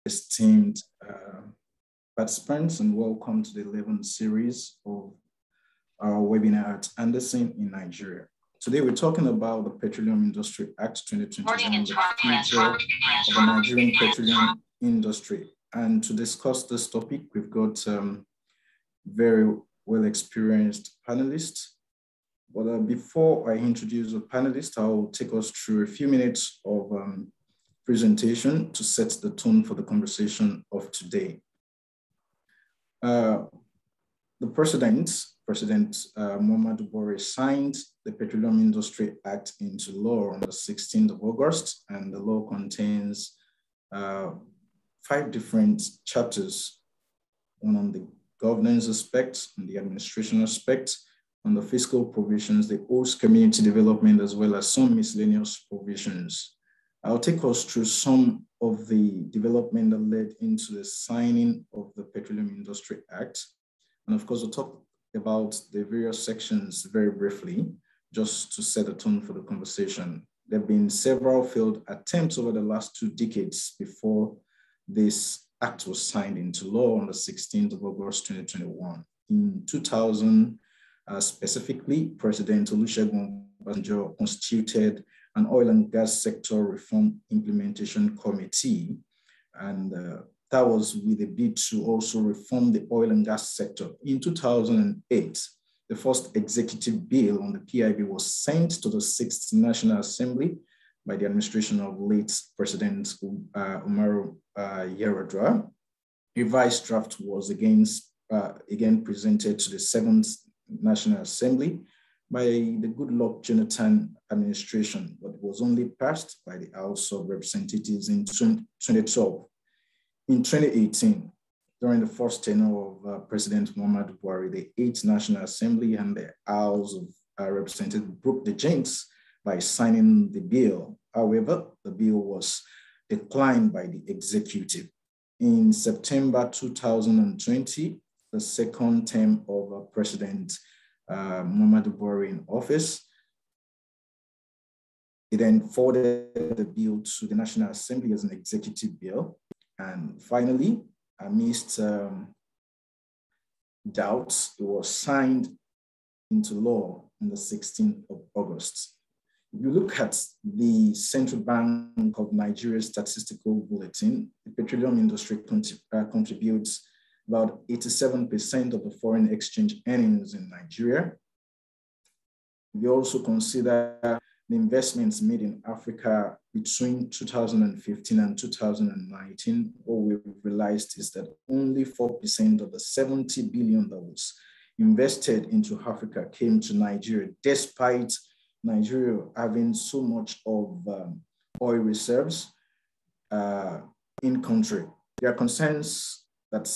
esteemed participants, and welcome to the 11th series of our webinar at Anderson in Nigeria. Today, we're talking about the Petroleum Industry Act 2021, the future of the Nigerian petroleum industry. And to discuss this topic, we've got very well-experienced panelists. But before I introduce the panelists, I'll take us through a few minutes of presentation to set the tone for the conversation of today. The President Muhammadu Buhari signed the Petroleum Industry Act into law on the 16th of August, and the law contains 5 different chapters, one on the governance aspect, on the administration aspect, on the fiscal provisions, the host community development, as well as some miscellaneous provisions. I'll take us through some of the development that led into the signing of the Petroleum Industry Act. And of course, we'll talk about the various sections very briefly, just to set a tone for the conversation. There have been several failed attempts over the last 2 decades before this act was signed into law on the 16th of August, 2021. In 2000, specifically, President Olusegun Obasanjo constituted an oil and gas sector reform implementation committee, and that was with a bid to also reform the oil and gas sector. In 2008, the first executive bill on the PIB was sent to the 6th National Assembly by the administration of late President Umaru Yar'Adua. A revised draft was again presented to the 7th National Assembly by the Goodluck Jonathan administration, but it was only passed by the House of Representatives in 2012. In 2018, during the first tenure of President Muhammadu Buhari, the 8th National Assembly and the House of Representatives broke the jinx by signing the bill. However, the bill was declined by the executive. In September 2020, the second term of President Muhammadu Buhari in office, he then forwarded the bill to the National Assembly as an executive bill. And finally, amidst doubts, it was signed into law on the 16th of August. If you look at the Central Bank of Nigeria's statistical bulletin, the petroleum industry contributes about 87% of the foreign exchange earnings in Nigeria. We also consider the investments made in Africa between 2015 and 2019. What we've realized is that only 4% of the 70 billion that was invested into Africa came to Nigeria, despite Nigeria having so much of oil reserves in country. There are concerns that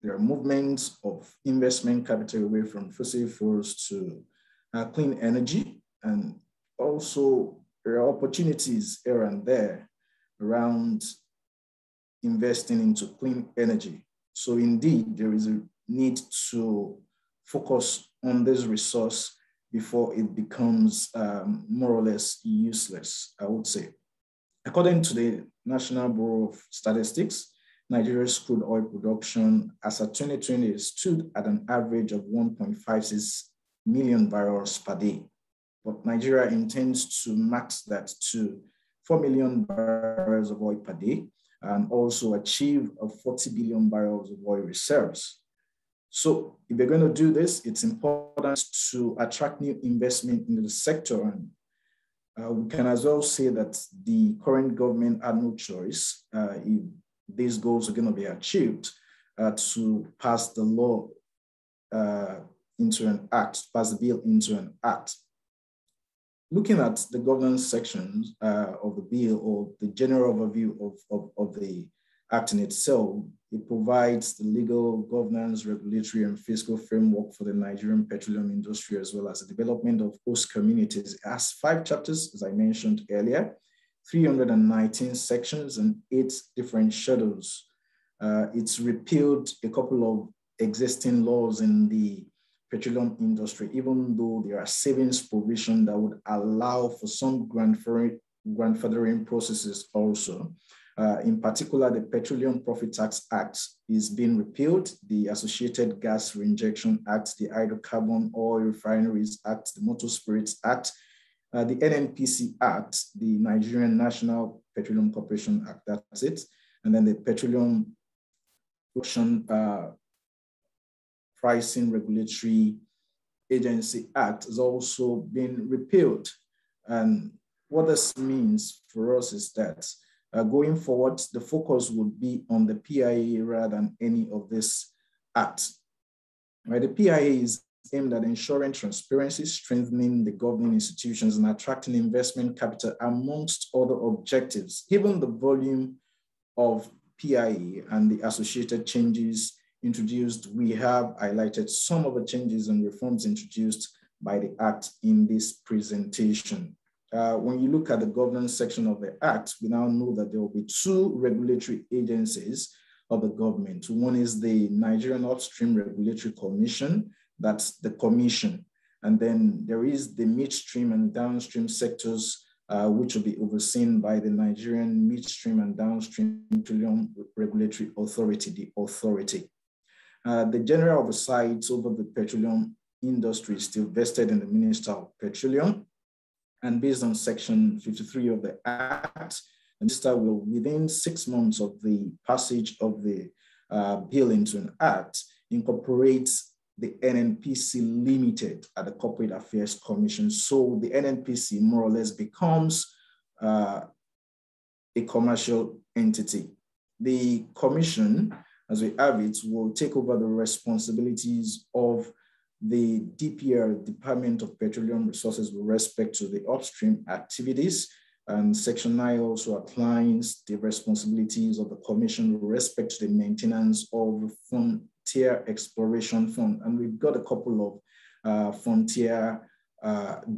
there are movements of investment capital away from fossil fuels to clean energy, and also there are opportunities here and there around investing into clean energy. So indeed, there is a need to focus on this resource before it becomes more or less useless, I would say. According to the National Bureau of Statistics, Nigeria's crude oil production as of 2020 stood at an average of 1.56 million barrels per day. But Nigeria intends to max that to 4 million barrels of oil per day and also achieve 40 billion barrels of oil reserves. So if we're going to do this, it's important to attract new investment into the sector. And we can as well say that the current government had no choice if these goals are going to be achieved to pass the law into an act, pass the bill into an act. Looking at the governance sections of the bill, or the general overview of the act in itself, it provides the legal, governance, regulatory, and fiscal framework for the Nigerian petroleum industry, as well as the development of host communities. It has 5 chapters, as I mentioned earlier, 319 sections, and 8 different schedules. It's repealed a couple of existing laws in the petroleum industry, even though there are savings provisions that would allow for some grandfathering processes also. In particular, the Petroleum Profit Tax Act is being repealed, the Associated Gas Reinjection Act, the Hydrocarbon Oil Refineries Act, the Motor Spirits Act, the NNPC Act, the Nigerian National Petroleum Corporation Act, that's it. And then the Petroleum Production Pricing Regulatory Agency Act has also been repealed. And what this means for us is that going forward, the focus would be on the PIA rather than any of this acts. Right? The PIA is aimed at ensuring transparency, strengthening the governing institutions, and attracting investment capital, amongst other objectives. Given the volume of PIA and the associated changes introduced, we have highlighted some of the changes and reforms introduced by the Act in this presentation. When you look at the governance section of the Act, we now know that there will be two regulatory agencies of the government. One is the Nigerian Upstream Regulatory Commission, that's the commission. And then there is the midstream and downstream sectors, which will be overseen by the Nigerian Midstream and Downstream Petroleum Regulatory Authority, the authority. The general oversight over the petroleum industry is still vested in the Minister of Petroleum. And based on Section 53 of the Act, the Minister will, within 6 months of the passage of the bill into an Act, incorporate the NNPC Limited at the Corporate Affairs Commission. So the NNPC more or less becomes a commercial entity. The commission, as we have it, will take over the responsibilities of the DPR, Department of Petroleum Resources, with respect to the upstream activities. And Section 9 also outlines the responsibilities of the commission with respect to the maintenance of the Frontier Exploration Fund. And we've got a couple of frontier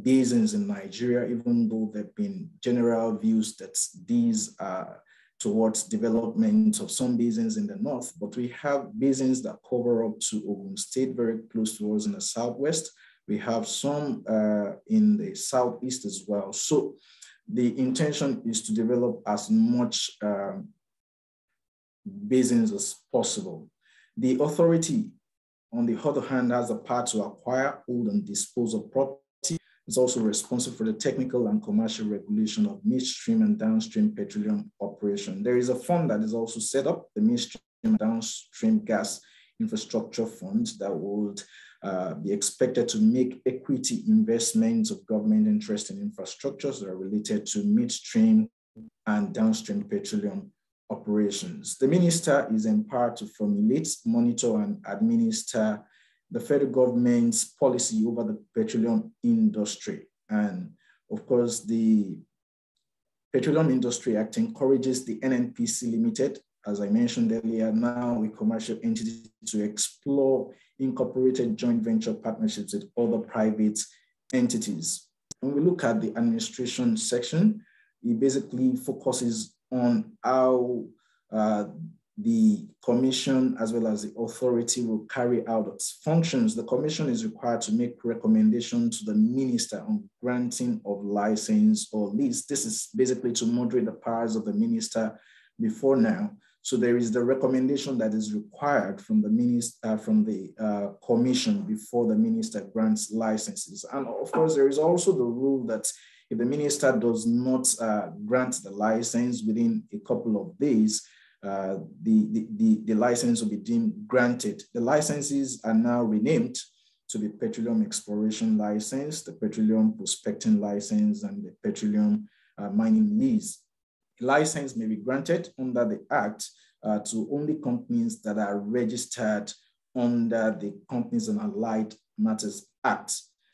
basins in Nigeria, even though there have been general views that these are towards development of some basins in the north, but we have basins that cover up to Ogun State, very close to us in the southwest. We have some in the southeast as well. So the intention is to develop as much basins as possible. The authority, on the other hand, has the power to acquire, hold, and dispose of property. It's also responsible for the technical and commercial regulation of midstream and downstream petroleum operation. There is a fund that is also set up, the Midstream and Downstream Gas Infrastructure Fund, that would be expected to make equity investments of government interest in infrastructures that are related to midstream and downstream petroleum operations. The minister is empowered to formulate, monitor, and administer the federal government's policy over the petroleum industry. And of course, the Petroleum Industry Act encourages the NNPC Limited, as I mentioned earlier, now a commercial entity, to explore incorporated joint venture partnerships with other private entities. When we look at the administration section, it basically focuses on how the commission as well as the authority will carry out its functions. The commission is required to make recommendations to the minister on granting of license or lease. This is basically to moderate the powers of the minister before now. So there is the recommendation that is required from the minister, from the commission before the minister grants licenses. And of course, there is also the rule that if the minister does not grant the license within a couple of days, the license will be deemed granted. The licenses are now renamed to the Petroleum Exploration License, the Petroleum Prospecting License, and the Petroleum Mining Lease. License may be granted under the Act to only companies that are registered under the Companies and Allied Matters Act.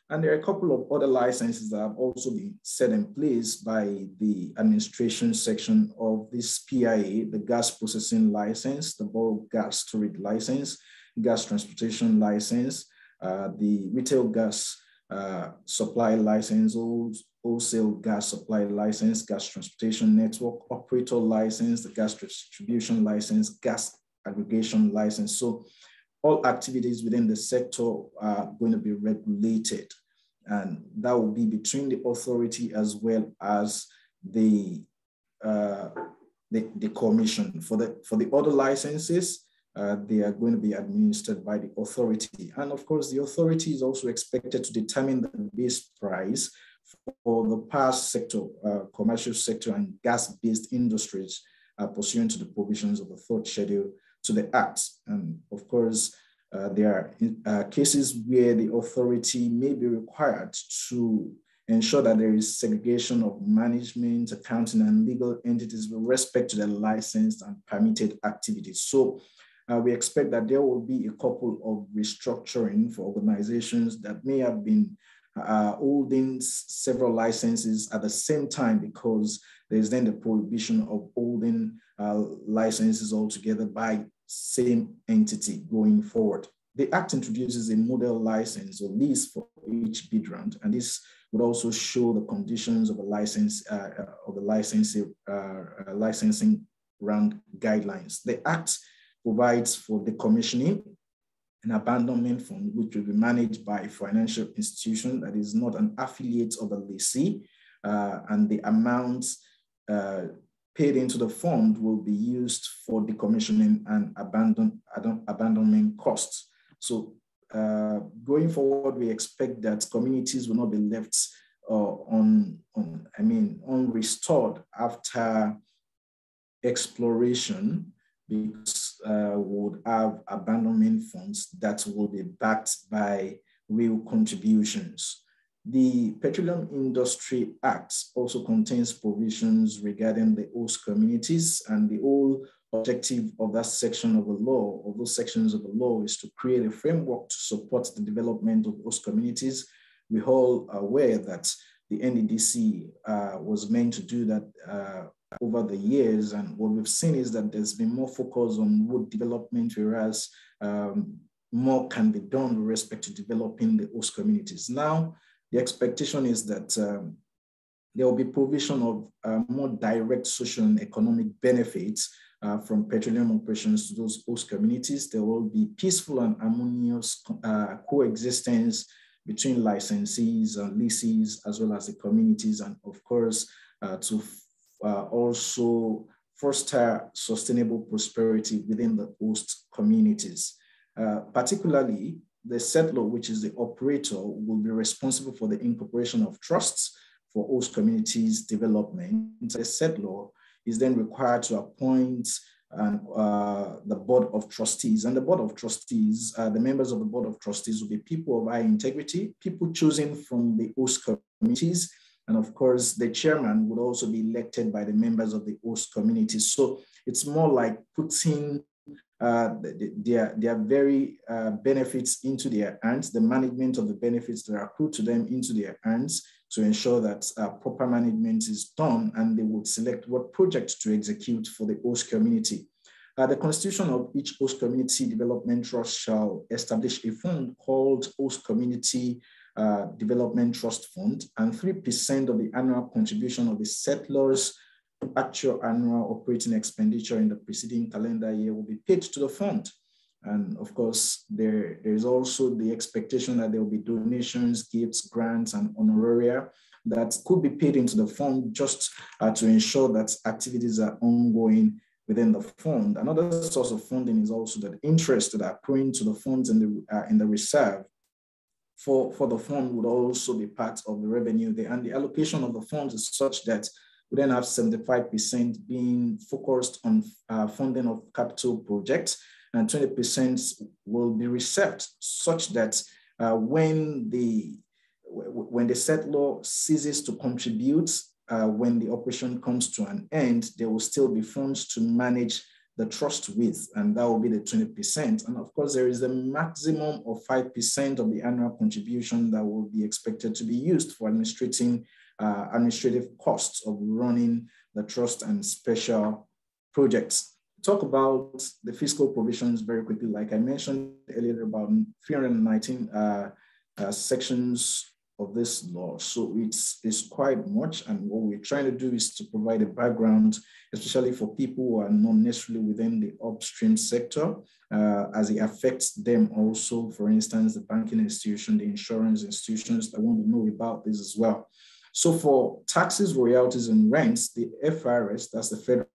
And there are a couple of other licenses that have also been set in place by the administration section of this PIA, the Gas Processing License, the Bulk Gas Storage License, Gas Transportation License, the Retail Gas Supply License, Wholesale Gas Supply License, Gas Transportation Network Operator License, the Gas Distribution License, Gas Aggregation License. So all activities within the sector are going to be regulated, and that will be between the authority as well as the the commission. For the other licenses, they are going to be administered by the authority. And of course, the authority is also expected to determine the base price for the power sector, commercial sector, and gas-based industries pursuant to the provisions of the third schedule to the Act. And of course, there are cases where the authority may be required to ensure that there is segregation of management, accounting, and legal entities with respect to the licensed and permitted activities. So we expect that there will be a couple of restructuring for organizations that may have been holding several licenses at the same time, because there's then the prohibition of holding licenses altogether by same entity going forward. The Act introduces a model license or lease for each bid round, and this would also show the conditions of a license of the licensing round guidelines. The Act provides for decommissioning an abandonment fund, which will be managed by a financial institution that is not an affiliate of a lessee, and the amounts paid into the fund will be used for decommissioning and abandonment costs. So going forward, we expect that communities will not be left unrestored after exploration, because we would have abandonment funds that will be backed by real contributions. The Petroleum Industry Act also contains provisions regarding the host communities, and the whole objective of that section of the law, or those sections of the law, is to create a framework to support the development of host communities. We're all aware that the NNPC was meant to do that over the years, and what we've seen is that there's been more focus on wood development, whereas more can be done with respect to developing the host communities. Now, the expectation is that there will be provision of more direct social and economic benefits from petroleum operations to those host communities. There will be peaceful and harmonious coexistence between licensees and lessees, as well as the communities, and of course, to also foster sustainable prosperity within the host communities. Particularly, the settlor, which is the operator, will be responsible for the incorporation of trusts for host communities development. The settlor is then required to appoint the board of trustees. And the board of trustees, the members of the board of trustees will be people of high integrity, people chosen from the host communities. And of course, the chairman would also be elected by the members of the host communities. So it's more like putting their very benefits into their hands, the management of the benefits that are accrued to them into their hands, to ensure that proper management is done, and they would select what project to execute for the host community. The constitution of each host community development trust shall establish a fund called Host Community Development Trust Fund, and 3% of the annual contribution of the settlers to actual annual operating expenditure in the preceding calendar year will be paid to the fund. And of course, there is also the expectation that there will be donations, gifts, grants, and honoraria that could be paid into the fund just to ensure that activities are ongoing within the fund. Another source of funding is also that interest that are accruing to the funds in the reserve for the fund would also be part of the revenue there. And the allocation of the funds is such that we then have 75% being focused on funding of capital projects, and 20% will be reserved such that when the settlor ceases to contribute, when the operation comes to an end, there will still be funds to manage the trust with, and that will be the 20%. And of course, there is a maximum of 5% of the annual contribution that will be expected to be used for administrative costs of running the trust and special projects. Talk about the fiscal provisions very quickly. Like I mentioned earlier, about 319 sections of this law. So it's quite much. And what we're trying to do is to provide a background, especially for people who are not necessarily within the upstream sector, as it affects them also. For instance, the banking institution, the insurance institutions that want to know about this as well. So for taxes, royalties, and rents, the FRS, that's the Federal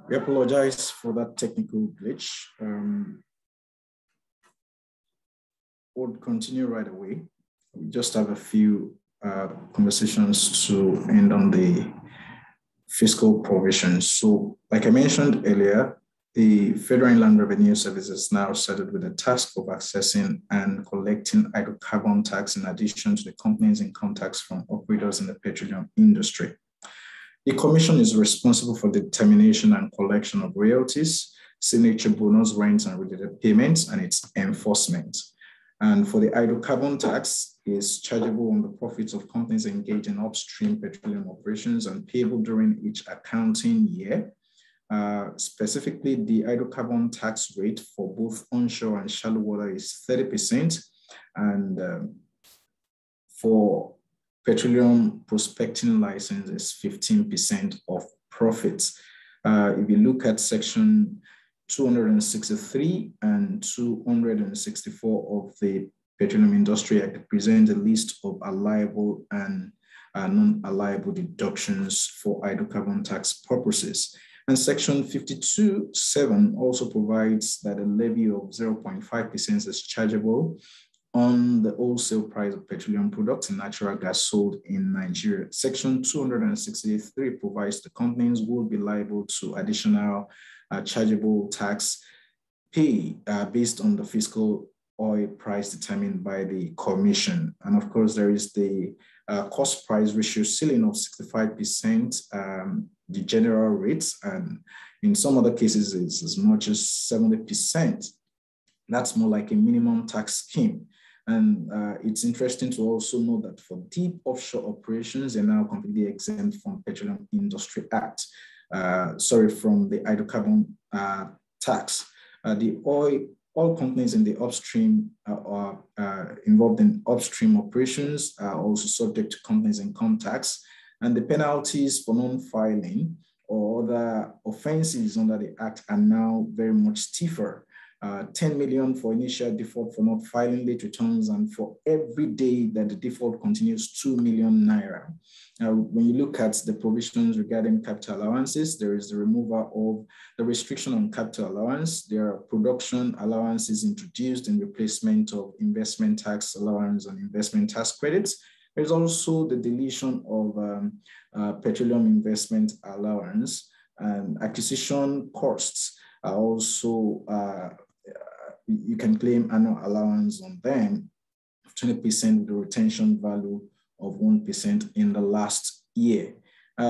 We apologize for that technical glitch. We'll continue right away. We just have a few conversations to end on the fiscal provisions. So, like I mentioned earlier, the Federal Inland Revenue Service is now started with the task of assessing and collecting hydrocarbon tax in addition to the company's income tax from operators in the petroleum industry. The Commission is responsible for the determination and collection of royalties, signature bonus, rents, and related payments, and its enforcement. And for the hydrocarbon tax, is chargeable on the profits of companies engaged in upstream petroleum operations and payable during each accounting year. Specifically, the hydrocarbon tax rate for both onshore and shallow water is 30%, and for petroleum prospecting license is 15% of profits. If you look at section 263 and 264 of the Petroleum Industry Act, it presents a list of allowable and non-allowable deductions for hydrocarbon tax purposes. And section 52.7 also provides that a levy of 0.5% is chargeable on the wholesale price of petroleum products and natural gas sold in Nigeria. Section 263 provides the companies will be liable to additional chargeable tax pay based on the fiscal oil price determined by the Commission. And of course, there is the cost price ratio ceiling of 65%, the general rates, and in some other cases, it's as much as 70%. That's more like a minimum tax scheme. And it's interesting to also know that for deep offshore operations, they're now completely exempt from Petroleum Industry Act, from the hydrocarbon tax. The oil companies in the upstream involved in upstream operations are also subject to companies' income tax, and the penalties for non-filing or other offenses under the Act are now very much stiffer. 10 million for initial default for not filing late returns, and for every day that the default continues, 2 million naira. When you look at the provisions regarding capital allowances, there is the removal of the restriction on capital allowance. There are production allowances introduced in replacement of investment tax allowance and investment tax credits. There's also the deletion of petroleum investment allowance, and acquisition costs are also you can claim annual allowance on them, 20% with the retention value of 1% in the last year.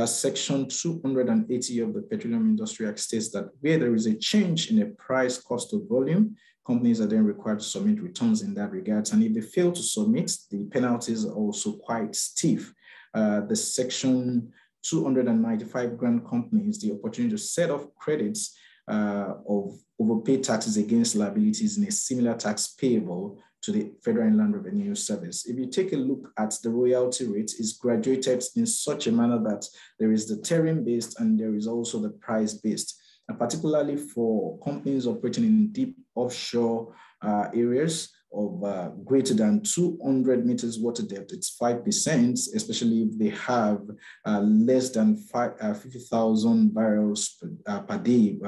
Section 280 of the Petroleum Industry Act states that where there is a change in the price cost of volume, companies are then required to submit returns in that regard. And if they fail to submit, the penalties are also quite stiff. The Section 295 grant companies the opportunity to set off credits of overpaid taxes against liabilities in a similar tax payable to the Federal Inland Revenue Service. If you take a look at the royalty rate, it's graduated in such a manner that there is the term-based and there is also the price-based. And particularly for companies operating in deep offshore areas of greater than 200 meters water depth, it's 5%, especially if they have less than 50,000 barrels per day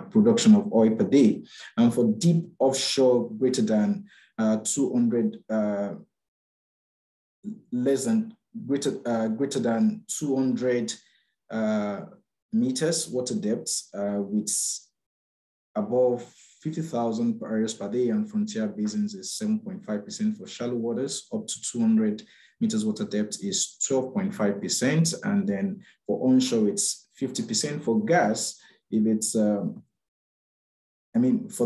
production of oil per day. And for deep offshore greater than 200, greater than 200 meters water depths with above 50,000 barrels per day, and frontier basins is 7.5%. For shallow waters, up to 200 meters water depth is 12.5%. And then for onshore, it's 50%. For gas, if it's, for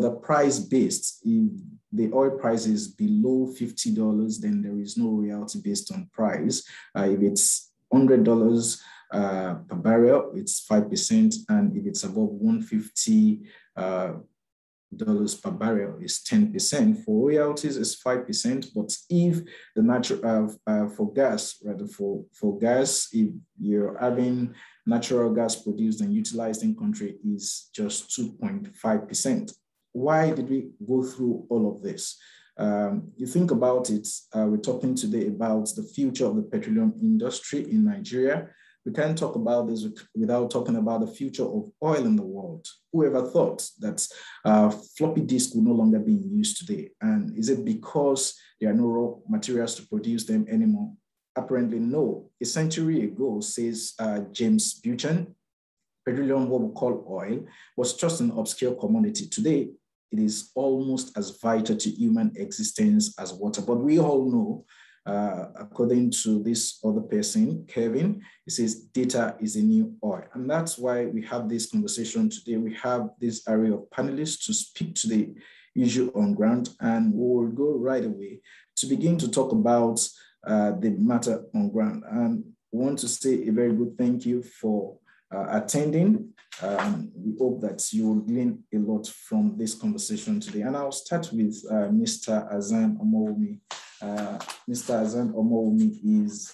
the price based, if the oil price is below $50, then there is no royalty based on price. If it's $100 per barrel, it's 5%. And if it's above $150 per barrel is 10%. For royalties is 5%, but if the natural for gas, if you're having natural gas produced and utilized in country is just 2.5%. Why did we go through all of this? You think about it, we're talking today about the future of the petroleum industry in Nigeria. We can't talk about this without talking about the future of oil in the world. Whoever thought that floppy disk will no longer be in use today? And is it because there are no raw materials to produce them anymore? Apparently, no. A century ago, says James Buchan, petroleum, what we call oil, was just an obscure commodity. Today, it is almost as vital to human existence as water. But we all know, according to this other person, Kevin, he says data is a new oil. And that's why we have this conversation today. We have this array of panelists to speak to the issue on ground, and we will go right away to begin to talk about the matter on ground. And we want to say a very good thank you for attending. We hope that you will glean a lot from this conversation today. And I'll start with Mr. Azan Omowumi. Mr. Azan Omowumi is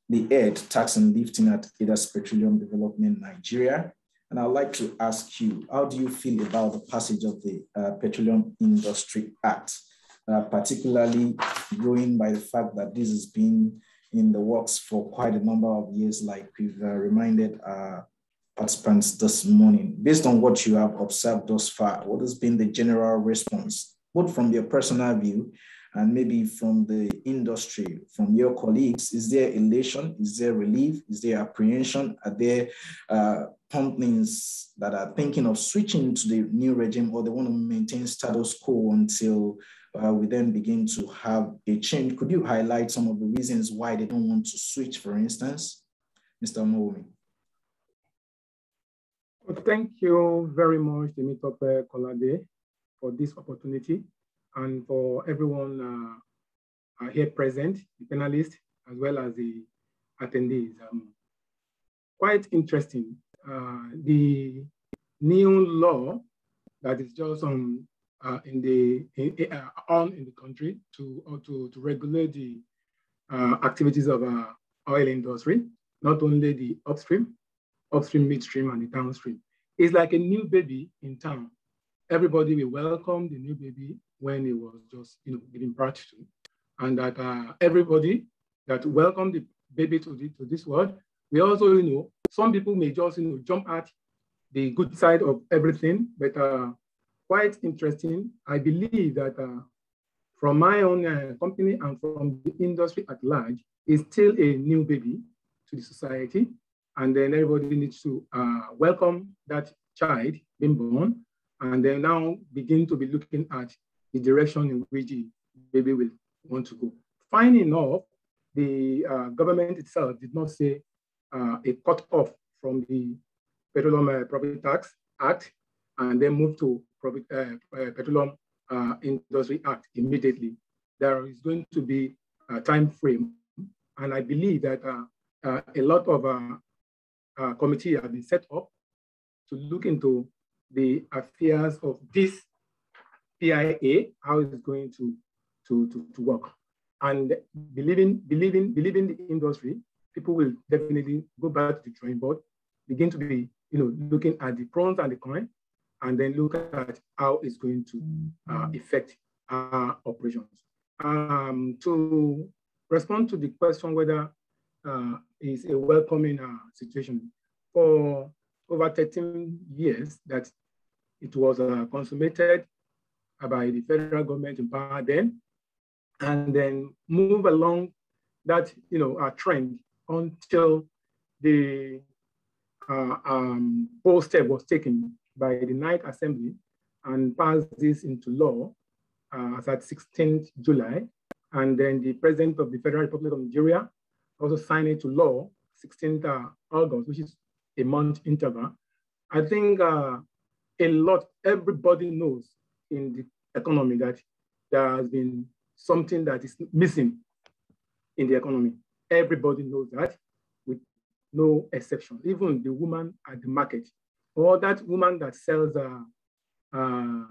the head tax and lifting at IDAS Petroleum Development Nigeria. And I'd like to ask you, how do you feel about the passage of the Petroleum Industry Act, particularly going by the fact that this has been in the works for quite a number of years, like we've reminded participants this morning? Based on what you have observed thus far, what has been the general response, both from your personal view and maybe from the industry, from your colleagues? Is there elation? Is there relief? Is there apprehension? Are there companies that are thinking of switching to the new regime, or they want to maintain status quo until we then begin to have a change? Could you highlight some of the reasons why they don't want to switch, for instance? Mr. Omowumi. Well, thank you very much, Temitope Kolade, for this opportunity, and for everyone here present, the panelists, as well as the attendees. Quite interesting. The new law that is just in the country to regulate the activities of oil industry, not only the upstream, midstream, and the downstream. It's like a new baby in town. Everybody will welcome the new baby when it was just given birth to, and that everybody that welcomed the baby to this world, we also some people may just jump at the good side of everything, but quite interesting. I believe that from my own company and from the industry at large, it's still a new baby to the society. And then everybody needs to welcome that child being born, and then now begin to be looking at the direction in which the baby will want to go. Fine enough, the government itself did not say a cut off from the Petroleum Profit Tax Act and then move to Petroleum Industry Act immediately. There is going to be a time frame, and I believe that a lot of committee have been set up to look into the affairs of this PIA, how it's going to work. And believing the industry, people will definitely go back to the drawing board, begin to be looking at the pros and the cons, and then look at how it's going to affect our operations. To respond to the question whether it's a welcoming situation, for over 13 years that it was consummated by the federal government in power then, and then move along that trend until the whole step was taken by the Ninth Assembly and passed this into law as at 16th July. And then the President of the Federal Republic of Nigeria also signed it to law 16th August, which is a month interval. I think everybody knows in the economy that there has been something that is missing in the economy. Everybody knows that, with no exception. Even the woman at the market, or that woman that sells granola,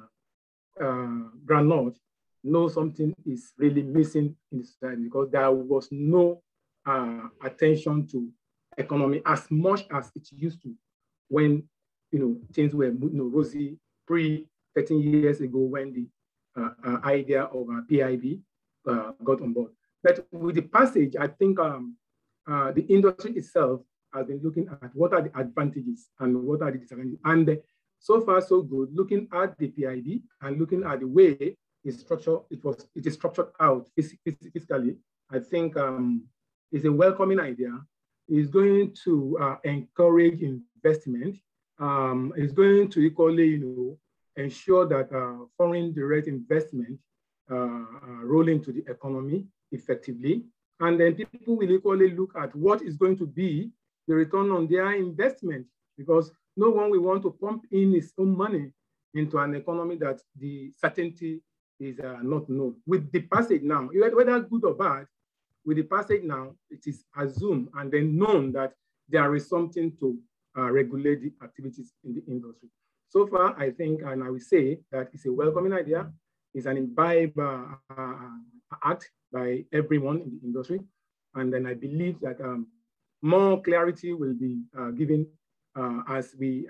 knows something is really missing in the society, because there was no attention to economy as much as it used to when things were rosy 13 years ago, when the idea of PIB got on board. But with the passage, I think the industry itself has been looking at what are the advantages and what are the disadvantages. And so far, so good, looking at the PID and looking at the way it's structured, it is structured out fiscally, I think is a welcoming idea. It's going to encourage investment. It's going to equally, ensure that foreign direct investment roll into the economy effectively. And then people will equally look at what is going to be the return on their investment, because no one will want to pump in his own money into an economy that the certainty is not known. With the passage now, whether good or bad, with the passage now, it is assumed and then known that there is something to regulate the activities in the industry. So far, I think, and I will say that it's a welcoming idea. It's an imbibed act by everyone in the industry. And then I believe that more clarity will be given as the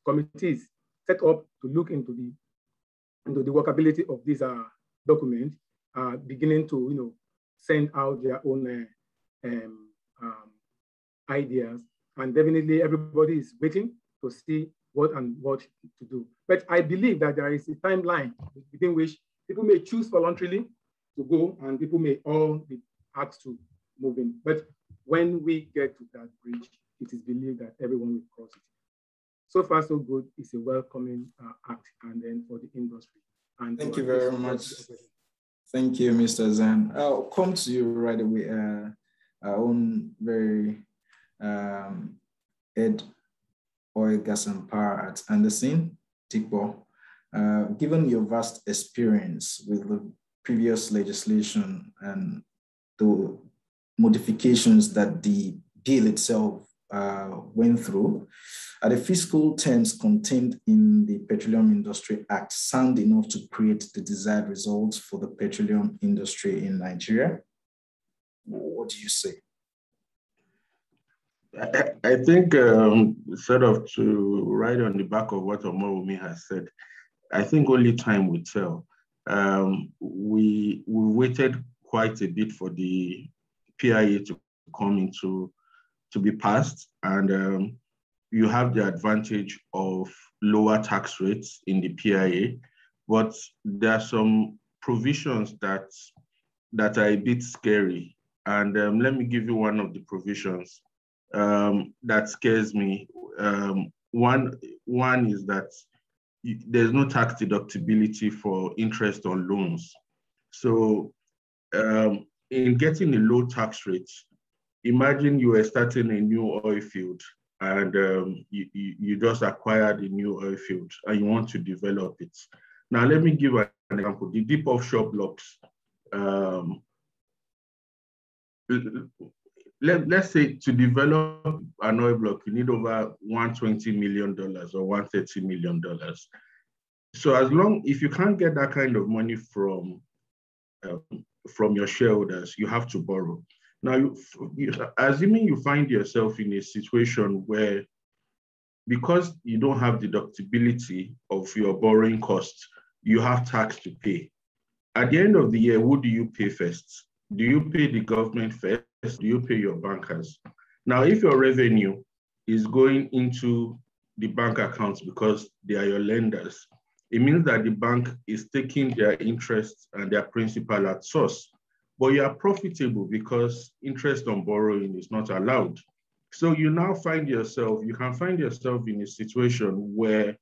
committees set up to look into the workability of this document, beginning to send out their own ideas. And definitely everybody is waiting to see what to do. But I believe that there is a timeline within which people may choose voluntarily to go and people may all be asked to move in. But when we get to that bridge, it is believed that everyone will cross it. So far, so good. It's a welcoming act, and then for the industry. And thank you very much. Thank you, Mr. Zan. I'll come to you right away. Our own very head oil, gas, and power at Anderson, Tikpo. Given your vast experience with the previous legislation and the modifications that the bill itself went through, are the fiscal terms contained in the Petroleum Industry Act sound enough to create the desired results for the petroleum industry in Nigeria? What do you say? I think sort of to ride on the back of what Omowumi has said, I think only time will tell. We waited quite a bit for the PIA to come into to be passed, and you have the advantage of lower tax rates in the PIA, but there are some provisions that are a bit scary. And let me give you one of the provisions that scares me. One is that there's no tax deductibility for interest on loans. So in getting a low tax rate, imagine you are starting a new oil field and you just acquired a new oil field and you want to develop it. Now, let me give an example. The deep offshore blocks, let's say to develop an oil block, you need over $120 million or $130 million. So if you can't get that kind of money from your shareholders, you have to borrow. Now, assuming you find yourself in a situation where, because you don't have deductibility of your borrowing costs, you have tax to pay. At the end of the year, who do you pay first? Do you pay the government first? Do you pay your bankers? Now, if your revenue is going into the bank accounts because they are your lenders, it means that the bank is taking their interest and their principal at source. But you are profitable because interest on borrowing is not allowed. So you now you can find yourself in a situation where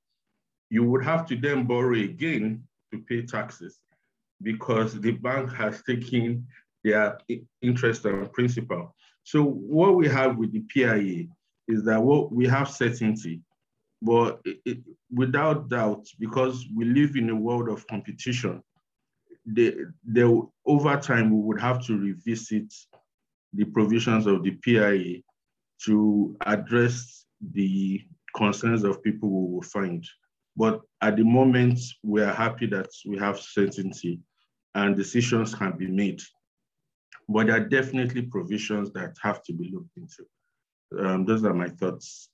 you would have to then borrow again to pay taxes because the bank has taken their interest and principal. So what we have with the PIA is that we have certainty, but without doubt, because we live in a world of competition, over time, we would have to revisit the provisions of the PIA to address the concerns of people we will find. But at the moment, we are happy that we have certainty and decisions can be made. But there are definitely provisions that have to be looked into. Those are my thoughts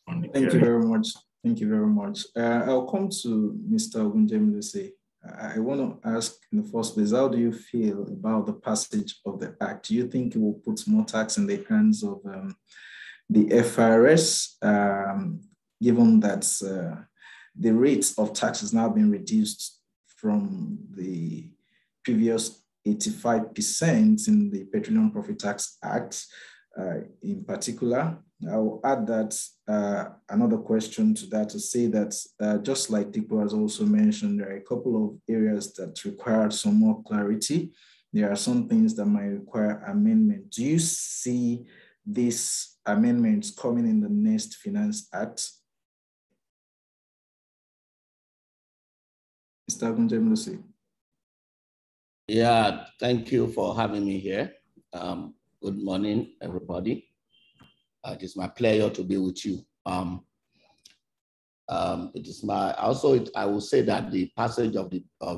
on the PIA. Thank you very much. Thank you very much. I'll come to Mr. Ogunjemiluse. I want to ask in the first place, how do you feel about the passage of the act? Do you think it will put more tax in the hands of the FRS, given that the rates of tax has now been reduced from the previous 85% in the Petroleum Profit Tax Act in particular? I will add that another question to that to say that just like Tikpo has also mentioned, there are a couple of areas that require some more clarity. There are some things that might require amendment. Do you see these amendments coming in the next Finance Act? Mr. Gunjemlusi. Yeah, thank you for having me here. Good morning, everybody. It is my pleasure to be with you. It is my I will say that the passage of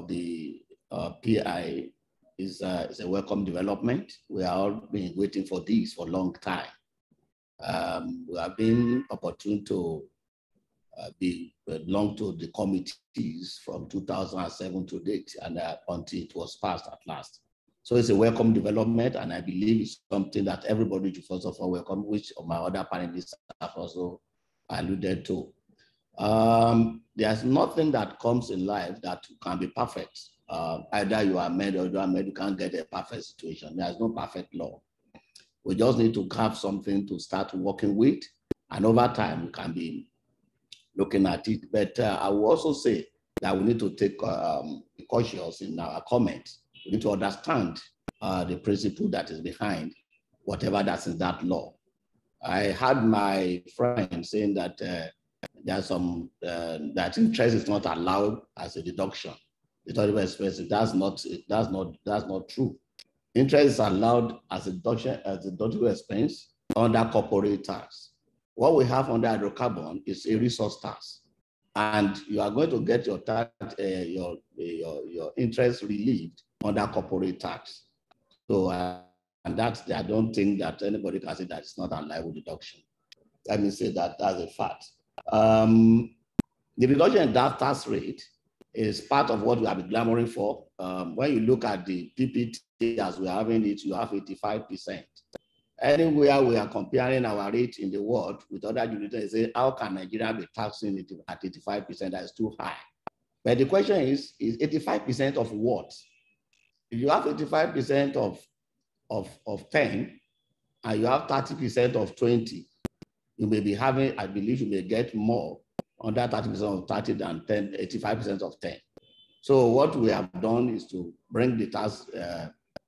the PI is a welcome development. We are all been waiting for this for a long time. We have been opportune to belong to the committees from 2007 to date, and until it was passed at last. So it's a welcome development, and I believe it's something that everybody should first of all welcome, which my other panelists have also alluded to. There's nothing that comes in life that can be perfect. Either you are made or you are made, you can't get a perfect situation. There's no perfect law. We just need to have something to start working with, and over time we can be looking at it. But I will also say that we need to take be cautious in our comments. We need to understand the principle that is behind whatever that's in that law. I had my friend saying that there's some that interest is not allowed as a deduction. It's not even expensive. That's not true. Interest is allowed as a deductible expense under corporate tax. What we have under hydrocarbon is a resource tax, and you are going to get your tax, your interest relieved under corporate tax. So, and that's, I don't think that anybody can say that it's not a liable deduction. Let me say that that's a fact. The reduction in that tax rate is part of what we have been clamoring for. When you look at the PPT as we are having it, you have 85%. Anywhere we are comparing our rate in the world with other jurisdictions, say, how can Nigeria be taxing it at 85%? That is too high. But the question is 85% of what? If you have 85% of 10, and you have 30% of 20, you may be having, I believe you may get more under 30% of 30 than 10, 85% of 10. So what we have done is to bring the tax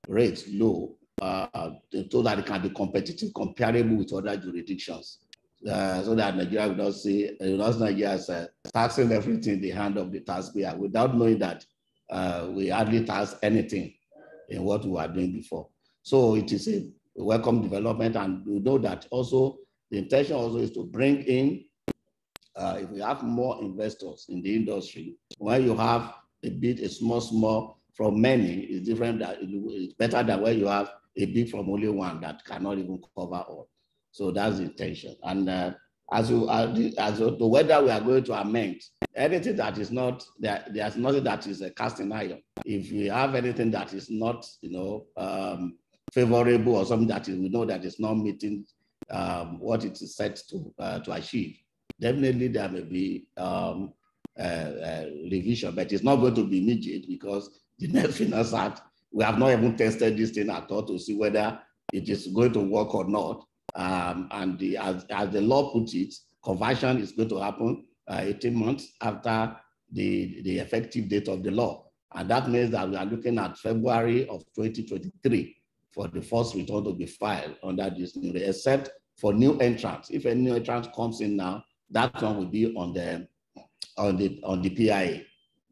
rates low so that it can be competitive, comparable with other jurisdictions. So that Nigeria will not say, Nigeria is taxing everything in the hand of the taxpayer without knowing that we hardly tax anything in what we were doing before. So it is a welcome development, and we know that also the intention also is to bring in, if we have more investors in the industry, when you have a bit, a small from many, is different. That it's better than when you have a big from only one that cannot even cover all. So that's the intention. And as to whether we are going to amend anything that is not, there's nothing that is a casting iron. If we have anything that is not, favorable, or something that we know that is not meeting what it is set to achieve, definitely there may be revision, but it's not going to be immediate, because the next Finance Act, we have not even tested this thing at all to see whether it is going to work or not. And as the law puts it, conversion is going to happen 18 months after the effective date of the law. And that means that we are looking at February of 2023 for the first return to be filed under this new, except for new entrants. If a new entrant comes in now, that one will be on the PIA.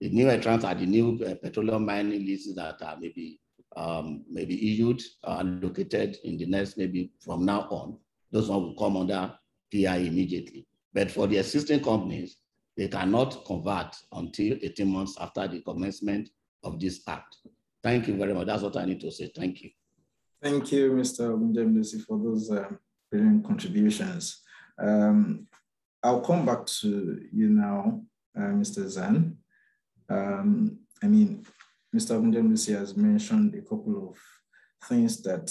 The new entrants are the new petroleum mining leases that are maybe issued and located in the next, maybe from now on. Those ones will come under PIA immediately. But for the existing companies, they cannot convert until 18 months after the commencement of this act. Thank you very much. That's what I need to say. Thank you. Thank you, Mr. Gunjemlusi, for those brilliant contributions. I'll come back to you now, Mr. Zan. I mean, Mr. Untitled has mentioned a couple of things that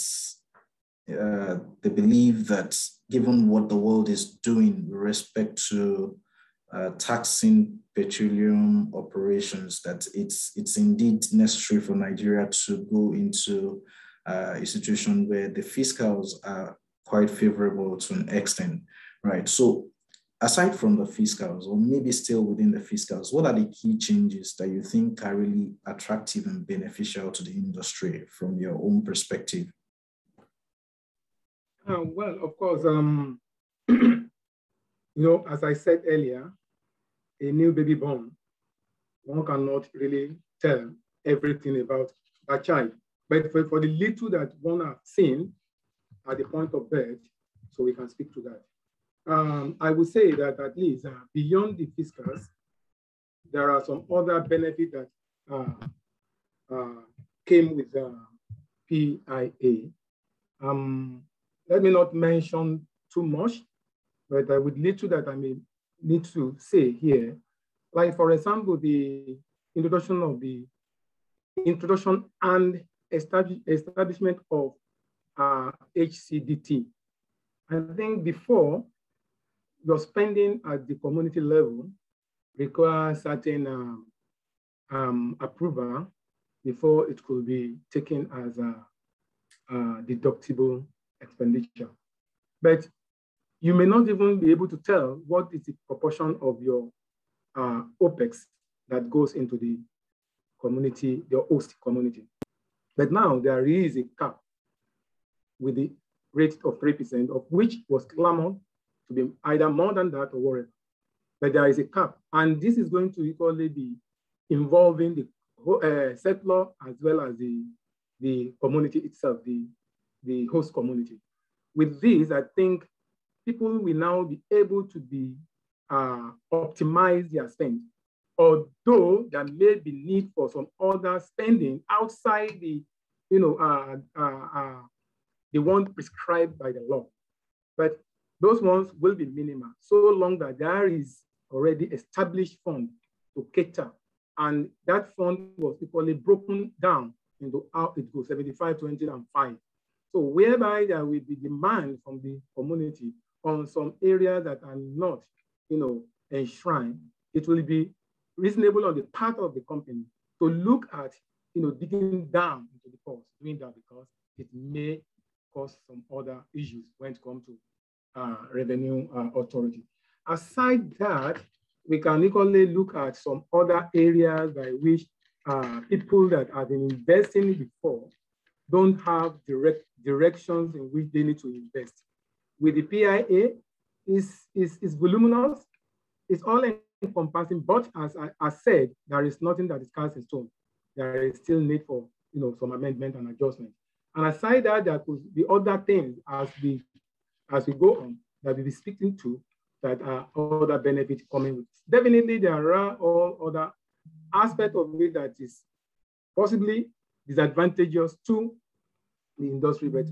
they believe that given what the world is doing with respect to taxing petroleum operations, that it's indeed necessary for Nigeria to go into a situation where the fiscals are quite favorable to an extent, right? So aside from the fiscals, or maybe still within the fiscals, what are the key changes that you think are really attractive and beneficial to the industry from your own perspective? Well, of course, you know, as I said earlier, a new baby born, one cannot really tell everything about that child. But for the little that one has seen at the point of birth, so we can speak to that. I would say that at least beyond the fiscals, there are some other benefits that came with PIA. Let me not mention too much, but with little that I may need to say here, like for example, the introduction and establishment of HCDT. I think before, your spending at the community level requires certain approval before it could be taken as a deductible expenditure. But you may not even be able to tell what is the proportion of your OPEX that goes into the community, the host community. But now there is a cap with the rate of 3%, of which was clamored to be either more than that or whatever. But there is a cap. And this is going to equally be involving the settler as well as the community itself, the host community. With this, I think people will now be able to be optimize their spend, although there may be need for some other spending outside the, the one prescribed by the law. But those ones will be minimal, so long that there is already established fund to cater. And that fund was equally broken down into how it goes, 75, 20, and 5. So whereby there will be demand from the community on some areas that are not, enshrined, it will be reasonable on the part of the company to look at, digging down into the cost, doing that because it may cause some other issues when it comes to revenue authority. Aside that, we can equally look at some other areas by which people that have been investing before don't have direct directions in which they need to invest. With the PIA, is voluminous, it's all encompassing, but as I said, there is nothing that is cast in stone. There is still need for some amendment and adjustment. And aside that, there could be other things as we go on that we'll be speaking to that are other benefits coming with. Definitely, there are all other aspects of it that is possibly disadvantageous to the industry, but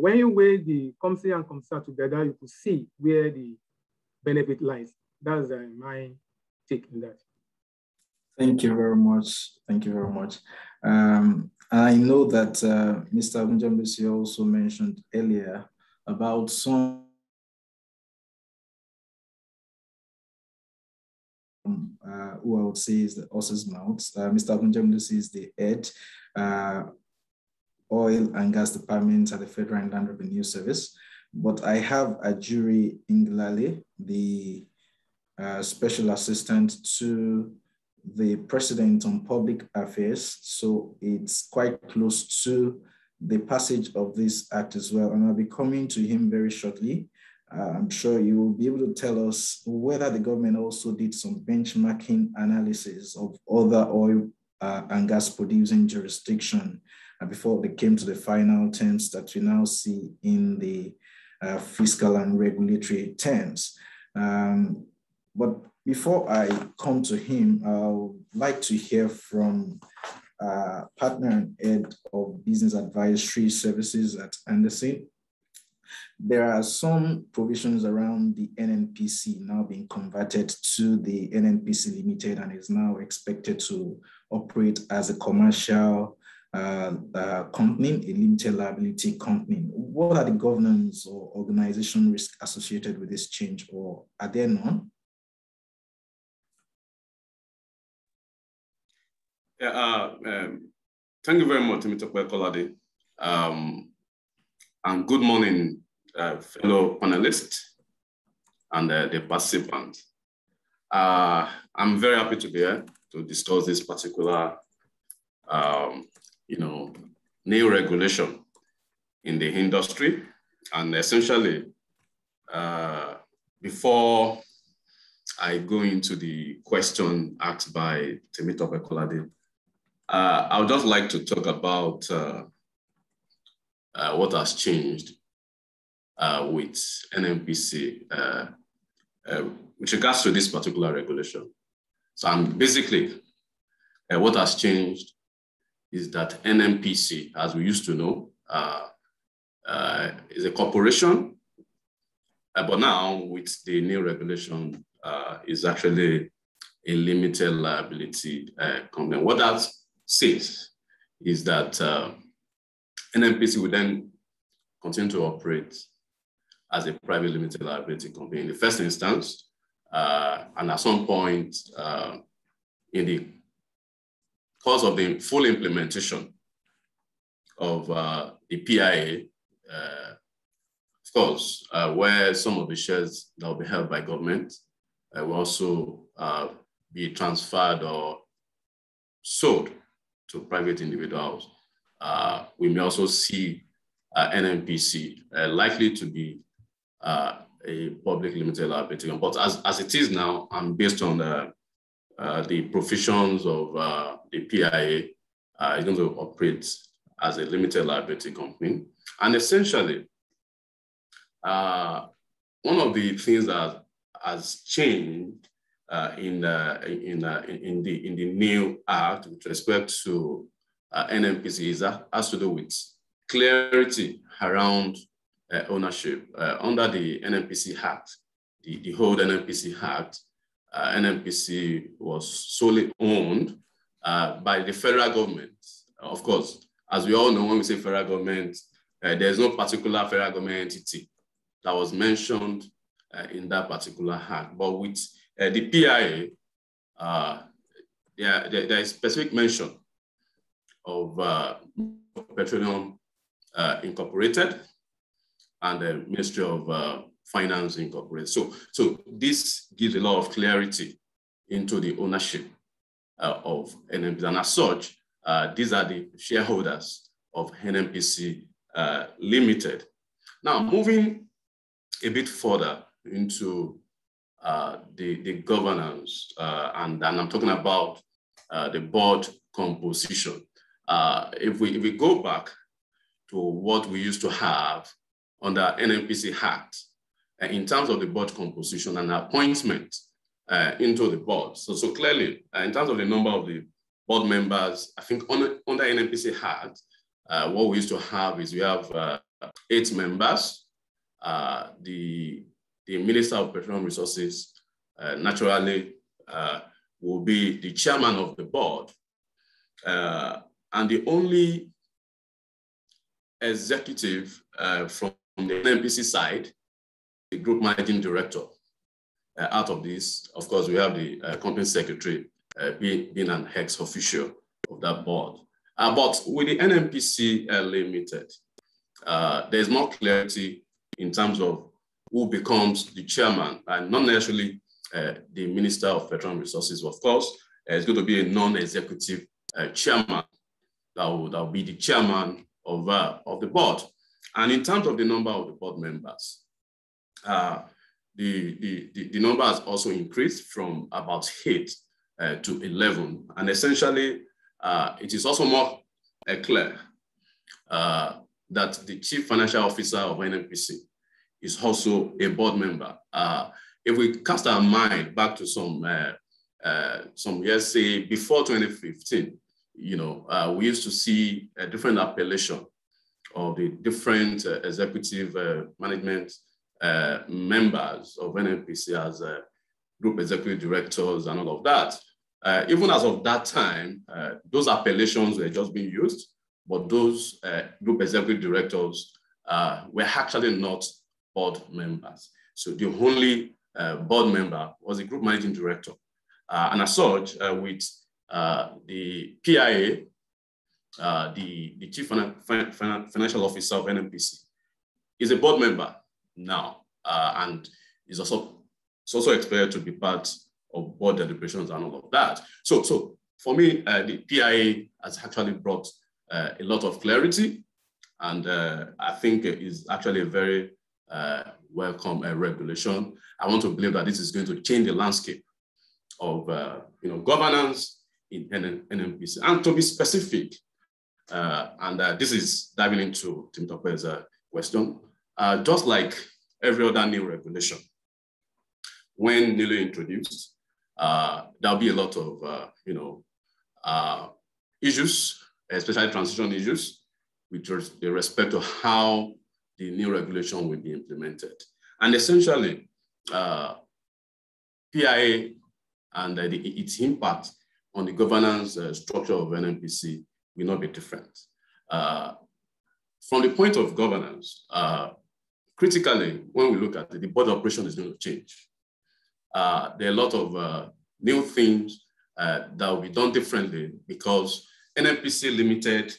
when you weigh the COMSI and COMSA together, you could see where the benefit lies. That's my take in that. Thank you very much. Thank you very much. I know that Mr. Untitled also mentioned earlier about some who I would say is the horse's mouth. Mr. Untitled is the head Oil and Gas Department at the Federal Inland Revenue Service. But I have Ajuri Ingilale, the Special Assistant to the President on Public Affairs. So it's quite close to the passage of this act as well. And I'll be coming to him very shortly. I'm sure you will be able to tell us whether the government also did some benchmarking analysis of other oil and gas producing jurisdiction before they came to the final terms that we now see in the fiscal and regulatory terms. But before I come to him, I would like to hear from partner and head of business advisory services at Anderson, There are some provisions around the NNPC now being converted to the NNPC Limited and is now expected to operate as a commercial company, a limited liability company. What are the governance or organization risks associated with this change, or are there none? Yeah, thank you very much, Mr. Kolade. And good morning, fellow panelists and the participants. I'm very happy to be here to discuss this particular, new regulation in the industry. And essentially, before I go into the question asked by Temitope Kolade, I would just like to talk about what has changed with NNPC with regards to this particular regulation. So basically, what has changed is that NNPC, as we used to know, is a corporation, but now with the new regulation, is actually a limited liability company. What that says is that NNPC will then continue to operate as a private limited liability company in the first instance, and at some point in the course of the full implementation of the PIA, of course, where some of the shares that will be held by government will also be transferred or sold to private individuals. We may also see NNPC likely to be a public limited liability company. But as it is now, and based on the provisions of the PIA, it's going to operate as a limited liability company. And essentially, one of the things that has changed in the new act with respect to NNPC has to do with clarity around ownership. Under the NNPC Act, the whole NNPC Act, NNPC was solely owned by the federal government. Of course, as we all know, when we say federal government, there's no particular federal government entity that was mentioned in that particular act. But with the PIA, there is specific mention of Petroleum Incorporated and the Ministry of Finance Incorporated. So this gives a lot of clarity into the ownership of NNPC. And as such, these are the shareholders of NNPC Limited. Now, moving a bit further into the governance, and I'm talking about the board composition. If we go back to what we used to have under NNPC Act, in terms of the board composition and appointment into the board. So clearly, in terms of the number of the board members, I think under NNPC Act, what we used to have is we have 8 members. The Minister of Petroleum Resources naturally will be the chairman of the board. And the only executive from the NNPC side, the group managing director. Out of this, of course, we have the company secretary being an ex-official of that board. But with the NNPC Limited, there's more clarity in terms of who becomes the chairman, and not necessarily the Minister of Petroleum Resources. Of course, it's going to be a non-executive chairman that will be the chairman of the board. And in terms of the number of the board members, the number has also increased from about 8 to 11. And essentially, it is also more clear that the Chief Financial Officer of NNPC is also a board member. If we cast our mind back to some years, say before 2015, we used to see a different appellation of the different executive management members of NNPC as group executive directors and all of that. Even as of that time, those appellations were just being used, but those group executive directors were actually not board members. So the only board member was the group managing director. And as such, with the PIA, the Chief Financial Officer of NNPC, is a board member now, and is also expected to be part of board deliberations and all of that. So for me, the PIA has actually brought a lot of clarity, and I think it is actually a very welcome regulation. I want to believe that this is going to change the landscape of governance in NNPC. And to be specific, this is diving into Tim Tokwe's question, just like every other new regulation, when newly introduced, there'll be a lot of issues, especially transition issues, with respect to how the new regulation will be implemented. And essentially, PIA and its impact on the governance structure of NNPC will not be different. From the point of governance, critically, when we look at it, the board operation is going to change. There are a lot of new things that will be done differently because NNPC Limited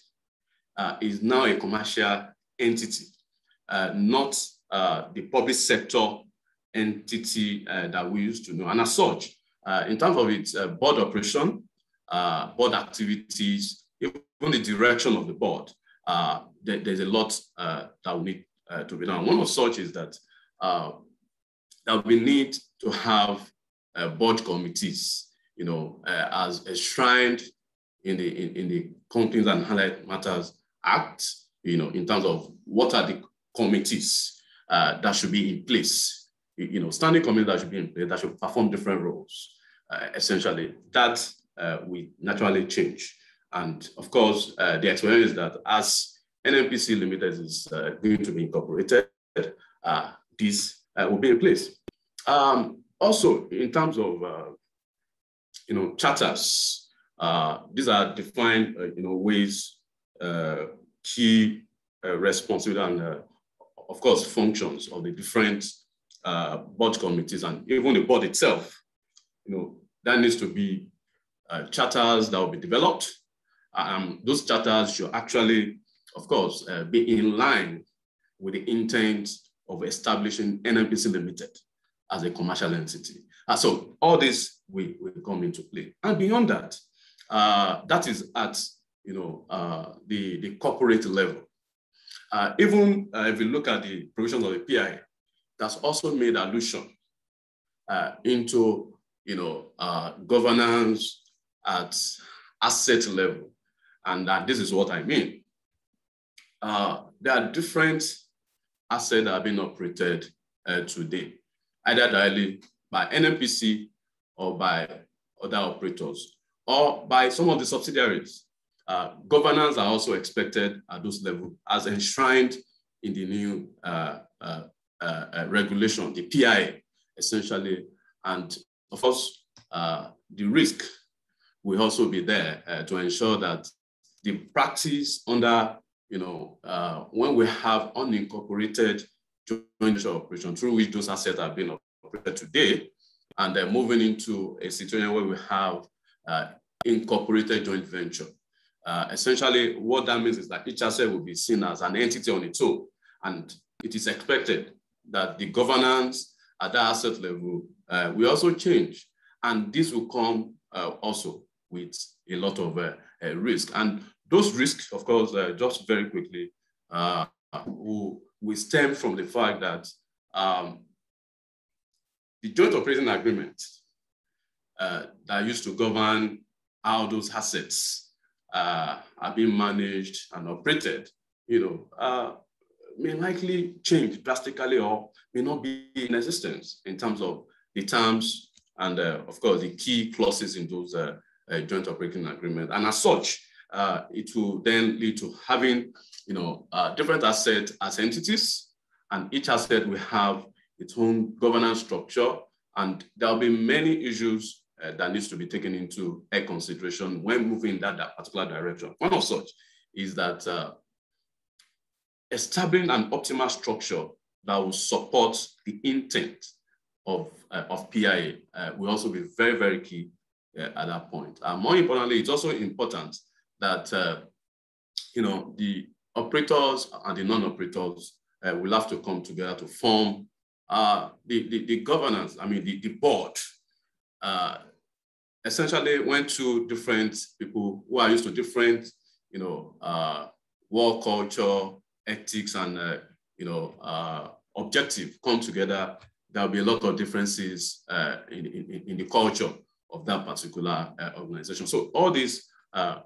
is now a commercial entity, not the public sector entity that we used to know. And as such, in terms of its board operation, board activities, even the direction of the board, there's a lot that we need to be done. One of such is that we need to have board committees, as enshrined in the Companies and Allied Matters Act, in terms of what are the committees that should be in place, standing committees that should be in place, that should perform different roles. Essentially, that will naturally change. And of course, the experience is that as NNPC Limited is going to be incorporated, this will be in place. Also, in terms of charters, these are defined ways, key responsibility and of course functions of the different board committees and even the board itself. That needs to be charters that will be developed. Those charters should actually, of course, be in line with the intent of establishing NNPC Limited as a commercial entity. So all this will come into play. And beyond that, that is at the corporate level. Even if you look at the provisions of the PI, that's also made allusion into governance at asset level. And this is what I mean. There are different assets that are being operated today, either directly by NNPC or by other operators, or by some of the subsidiaries. Governance are also expected at those levels as enshrined in the new regulation, the PI, essentially. And of course, the risk will also be there to ensure that the practice under, when we have unincorporated joint venture operation through which those assets are being operated today, and then moving into a situation where we have incorporated joint venture. Essentially, what that means is that each asset will be seen as an entity on its own, and it is expected that the governance at that asset level will also change, and this will come also with a lot of risk. And those risks, of course, just very quickly, will stem from the fact that the joint operating agreement that used to govern how those assets are being managed and operated, may likely change drastically or may not be in existence in terms of the terms and, of course, the key clauses in those joint operating agreements. And as such, it will then lead to having, different assets as entities, and each asset will have its own governance structure, and there'll be many issues that needs to be taken into consideration when moving in that particular direction. One of such is that establishing an optimal structure that will support the intent of PIA will also be very, very key at that point. More importantly, it's also important that the operators and the non-operators will have to come together to form the governance. I mean, the board. Essentially, when two different people who are used to different, work culture, ethics, and objective come together, there'll be a lot of differences in the culture of that particular organization. So all this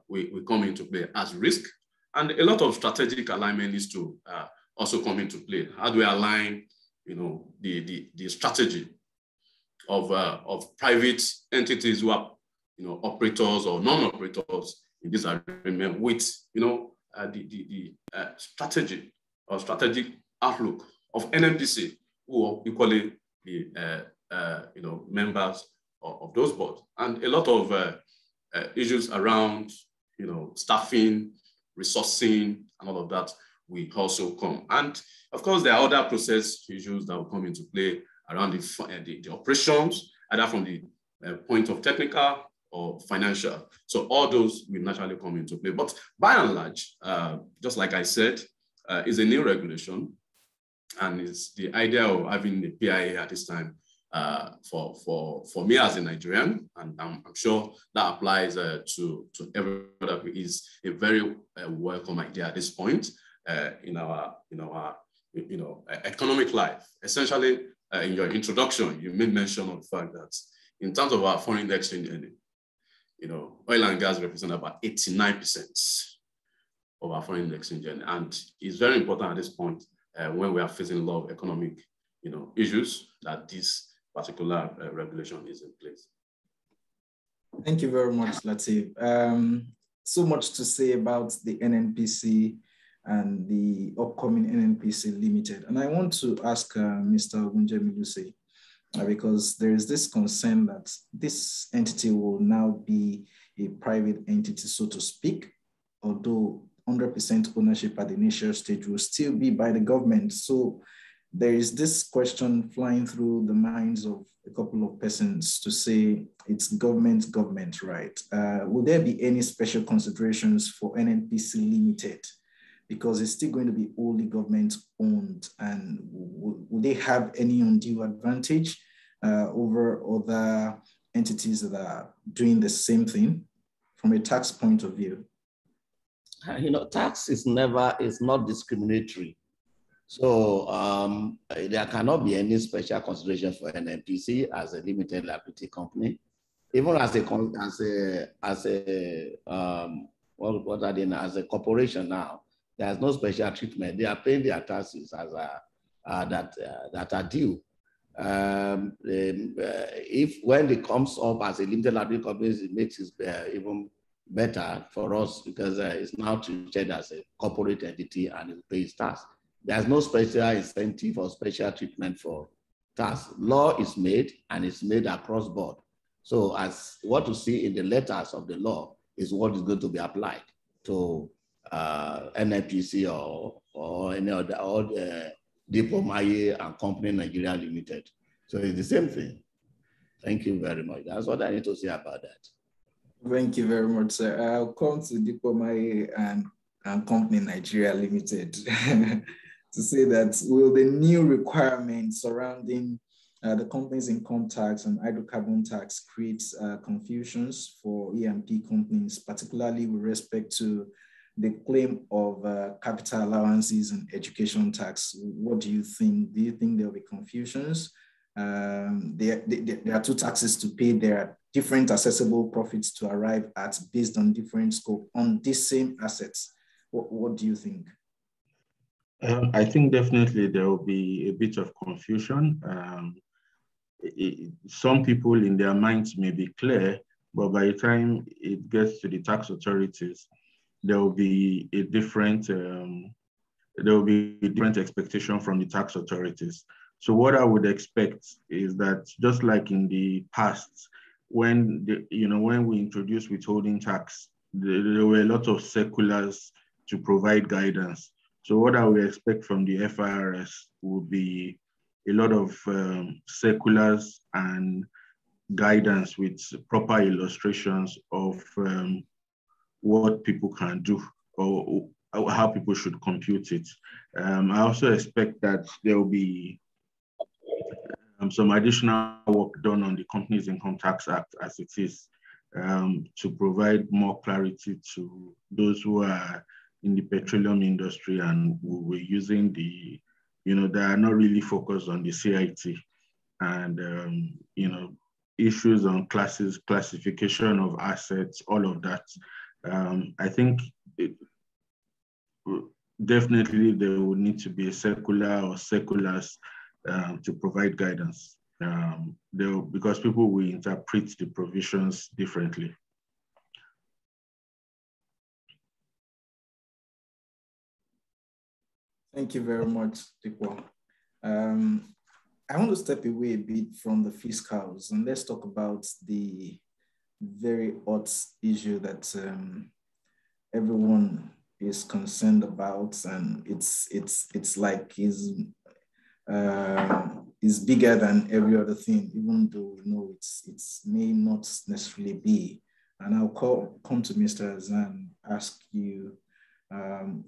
will come into play as risk, and a lot of strategic alignment needs to also come into play. How do we align, the strategy of private entities who are, operators or non-operators in this agreement with, the strategy or strategic outlook of NNPC, who are equally the, members of those boards, and a lot of issues around, staffing, resourcing, and all of that will also come. And of course, there are other process issues that will come into play around the operations, either from the point of technical or financial. So all those will naturally come into play. But by and large, just like I said, is a new regulation, and it's the idea of having the PIA at this time for me as a Nigerian, and I'm sure that applies to everybody, is a very welcome idea at this point in our economic life. Essentially, in your introduction, you made mention of the fact that in terms of our foreign exchange earning, oil and gas represent about 89% of our foreign exchange earning, and it's very important at this point when we are facing a lot of economic, issues, that this particular regulation is in place. Thank you very much, Lateef. So much to say about the NNPC and the upcoming NNPC Limited. And I want to ask Mr. Ogunjemiluse, because there is this concern that this entity will now be a private entity, so to speak, although 100% ownership at the initial stage will still be by the government. So there is this question flying through the minds of a couple of persons to say it's government, right? Will there be any special considerations for NNPC Limited? Because it's still going to be wholly government owned, and will they have any undue advantage over other entities that are doing the same thing from a tax point of view? Tax is not discriminatory. So there cannot be any special consideration for NNPC as a limited liability company, even as a corporation now. There's no special treatment. They are paying their taxes as that are due. If when it comes up as a limited liability company, it makes it even better for us, because it's now treated as a corporate entity and it pays tax. There's no special incentive or special treatment for tax. Law is made, and it's made across board. So as what you see in the letters of the law is what is going to be applied to NNPC or any other, or Diplomaye and Company Nigeria Limited. So it's the same thing. Thank you very much. That's what I need to say about that. Thank you very much, sir. I'll come to Diplomaye and Company Nigeria Limited to say that will the new requirements surrounding the company's income tax and hydrocarbon tax create confusions for E&P companies, particularly with respect to the claim of capital allowances and education tax? What do you think? Do you think there will be confusions? There are two taxes to pay. There are different assessable profits to arrive at based on different scope on these same assets. What do you think? I think definitely there will be a bit of confusion. Some people in their minds may be clear, but by the time it gets to the tax authorities, there will be a different expectation from the tax authorities. So what I would expect is that just like in the past, when we introduced withholding tax, there were a lot of circulars to provide guidance. So what I would expect from the FIRS will be a lot of circulars and guidance with proper illustrations of what people can do or how people should compute it. I also expect that there will be some additional work done on the Companies Income Tax Act as it is, to provide more clarity to those who are in the petroleum industry and who were using they are not really focused on the CIT and, issues on classification of assets, all of that. I think definitely there would need to be a circular or circulars to provide guidance because people will interpret the provisions differently. Thank you very much, Dikwa. I want to step away a bit from the fiscals and let's talk about the very hot issue that everyone is concerned about, and it's like is bigger than every other thing, even though we know it's may not necessarily be. And I'll come to Mr. Azan, ask you,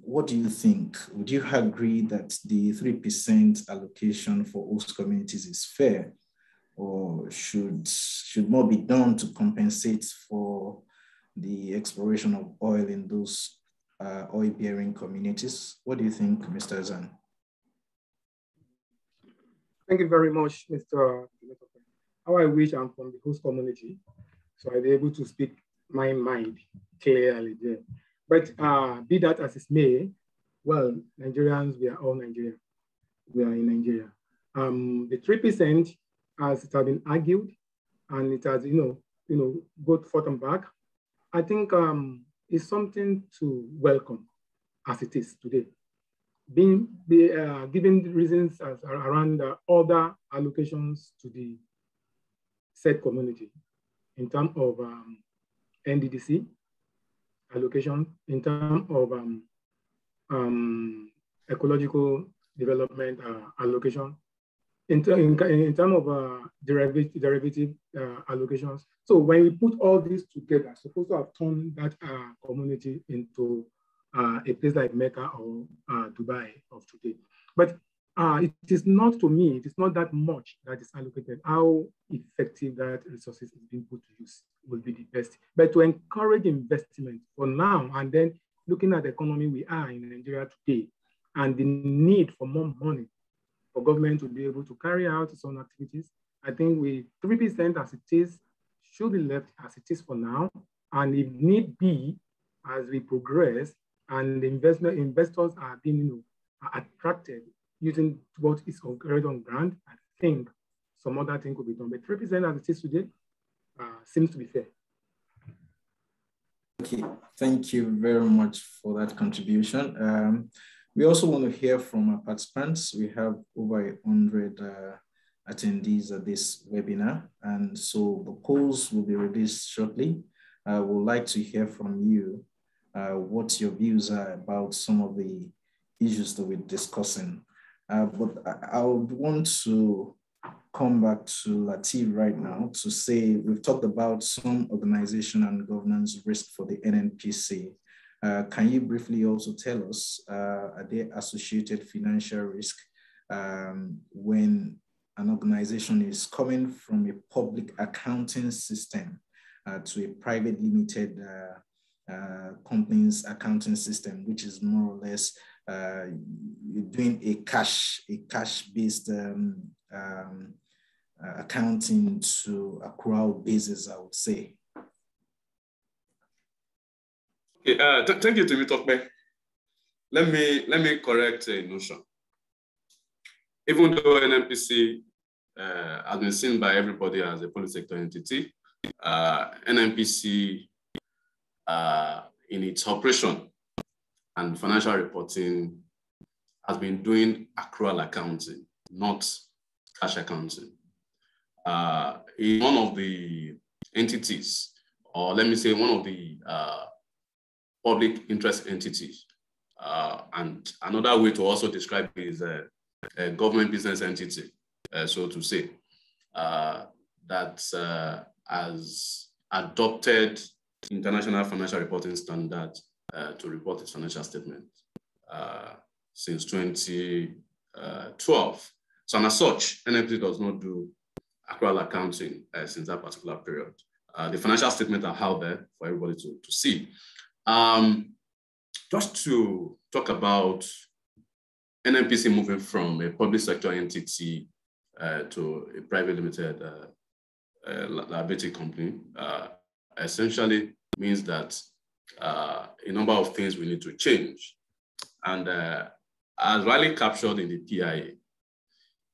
what do you think? Would you agree that the 3% allocation for host communities is fair, or should more be done to compensate for the exploration of oil in those oil-bearing communities? What do you think, Mr. Azan? Thank you very much, Mr. How I wish I'm from the host community, so I'll be able to speak my mind clearly there. But be that as it may, well, Nigerians, we are all Nigerian. We are in Nigeria. The 3%, as it has been argued, and it has, go forth and back, I think is something to welcome as it is today. Given the reasons around other allocations to the said community in terms of NDDC allocation, in terms of ecological development allocation, in terms of derivative allocations. So when we put all this together, supposed to have turned that community into a place like Mecca or Dubai of today. But it is not, to me, it is not that much that is allocated. How effective that resources is being put to use will be the best. But to encourage investment for now, and then looking at the economy we are in Nigeria today, and the need for more money for government to be able to carry out its own activities, I think with 3% as it is, should be left as it is for now. And if need be, as we progress, and the investors are being attracted using what is already on ground, I think some other thing could be done. But 3% as it is today seems to be fair. Okay, thank you very much for that contribution. We also want to hear from our participants. We have over 100 attendees at this webinar, and so the polls will be released shortly. I would like to hear from you what your views are about some of the issues that we're discussing. But I would want to come back to Lateef right now to say, we've talked about some organization and governance risk for the NNPC. Can you briefly also tell us, are there associated financial risk when an organization is coming from a public accounting system to a private limited company's accounting system, which is more or less doing a cash-based accounting to accrual basis, I would say? Okay, thank you, Temitope. Let me correct a notion. Even though NNPC has been seen by everybody as a public sector entity, NNPC in its operation and financial reporting has been doing accrual accounting, not cash accounting. In one of the entities, or let me say one of the public interest entities, and another way to also describe it is a government business entity, so to say, that has adopted international financial reporting standards to report its financial statement since 2012. So, and as such, NNPC does not do accrual accounting since that particular period. The financial statements are out there for everybody to see. Just to talk about NNPC moving from a public sector entity to a private limited liability company, essentially means that a number of things we need to change. And as rightly captured in the PIA,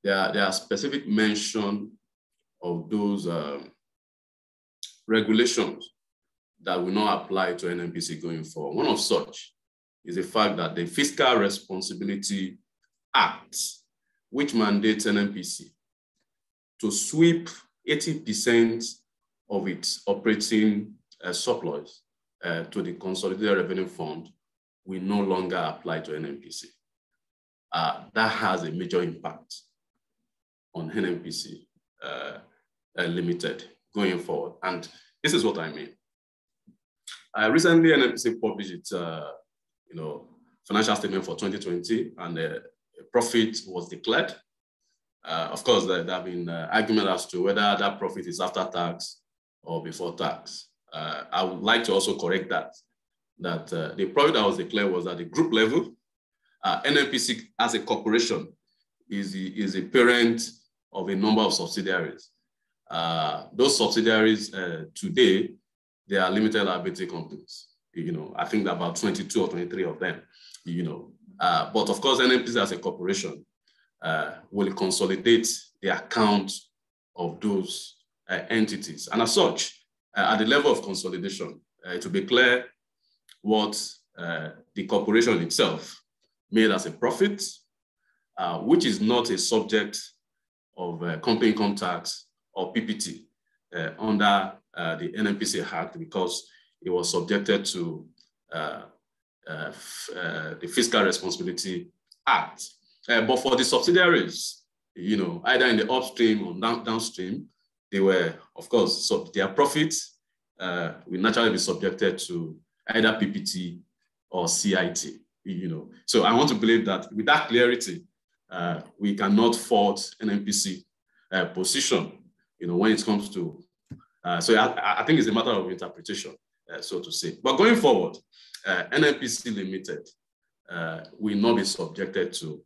there are specific mention of those regulations that will not apply to NNPC going forward. One of such is the fact that the Fiscal Responsibility Act, which mandates NNPC to sweep 80% of its operating surplus to the Consolidated Revenue Fund, will no longer apply to NNPC. That has a major impact on NNPC Limited going forward. And this is what I mean. Recently, NNPC published its financial statement for 2020, and a profit was declared. Of course, there have been arguments as to whether that profit is after tax or before tax. I would like to also correct that the profit that was declared was at the group level. NNPC as a corporation is a parent of a number of subsidiaries. Those subsidiaries today, they are limited liability companies. I think there are about 22 or 23 of them. But of course, NNPC as a corporation will consolidate the account of those entities. And as such, at the level of consolidation, it will be clear what the corporation itself made as a profit, which is not a subject of company income tax or PPT under the NNPC Act, because it was subjected to the Fiscal Responsibility Act. But for the subsidiaries, either in the upstream or downstream, they were, of course, so their profits will naturally be subjected to either PPT or CIT. So I want to believe that with that clarity, we cannot fault NNPC position, when it comes to. So I think it's a matter of interpretation, so to say. But going forward, NNPC Limited will not be subjected to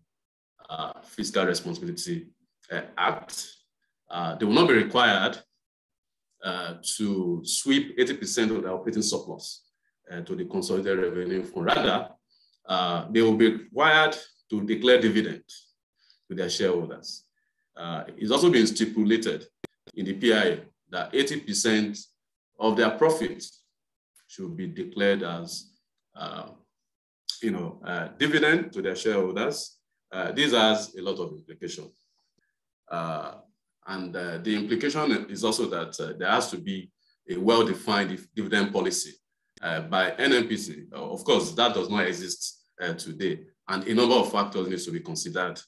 Fiscal Responsibility Act. They will not be required to sweep 80% of their operating surplus to the Consolidated Revenue Fund. Rather, they will be required to declare dividend to their shareholders. It's also been stipulated in the PIA that 80% of their profits should be declared as dividend to their shareholders. This has a lot of implications. And the implication is also that there has to be a well-defined dividend policy by NNPC. Of course, that does not exist today. And a number of factors need to be considered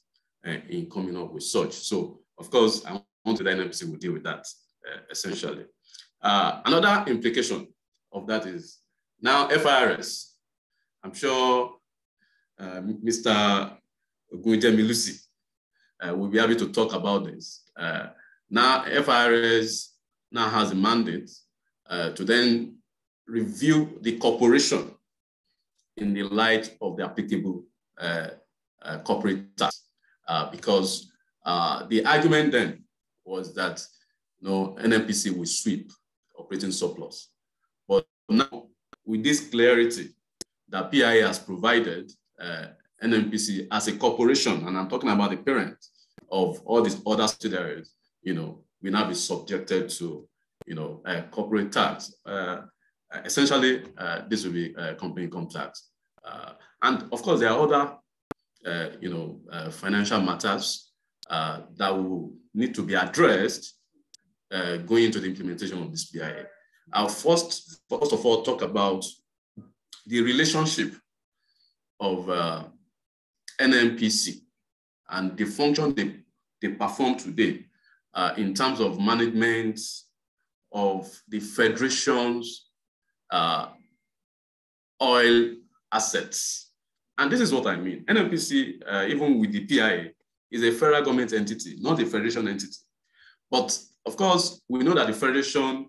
in coming up with such. So, of course, I want that NNPC will deal with that, essentially. Another implication of that is now FIRS. I'm sure Mr. Ogunjemilusi will be able to talk about this. Now, FIRS now has a mandate to then review the corporation in the light of the applicable corporate tax, because the argument then was that NNPC will sweep operating surplus. But now, with this clarity that PIA has provided, NNPC as a corporation, and I'm talking about the parent of all these other subsidiaries, will now be subjected to, corporate tax. essentially, this will be company income tax. And of course, there are other financial matters that will need to be addressed going into the implementation of this PIA. I'll first of all talk about the relationship of NNPC and the function they perform today in terms of management of the Federation's oil assets. And this is what I mean. NNPC, even with the PIA, is a federal government entity, not a Federation entity. But of course, we know that the Federation,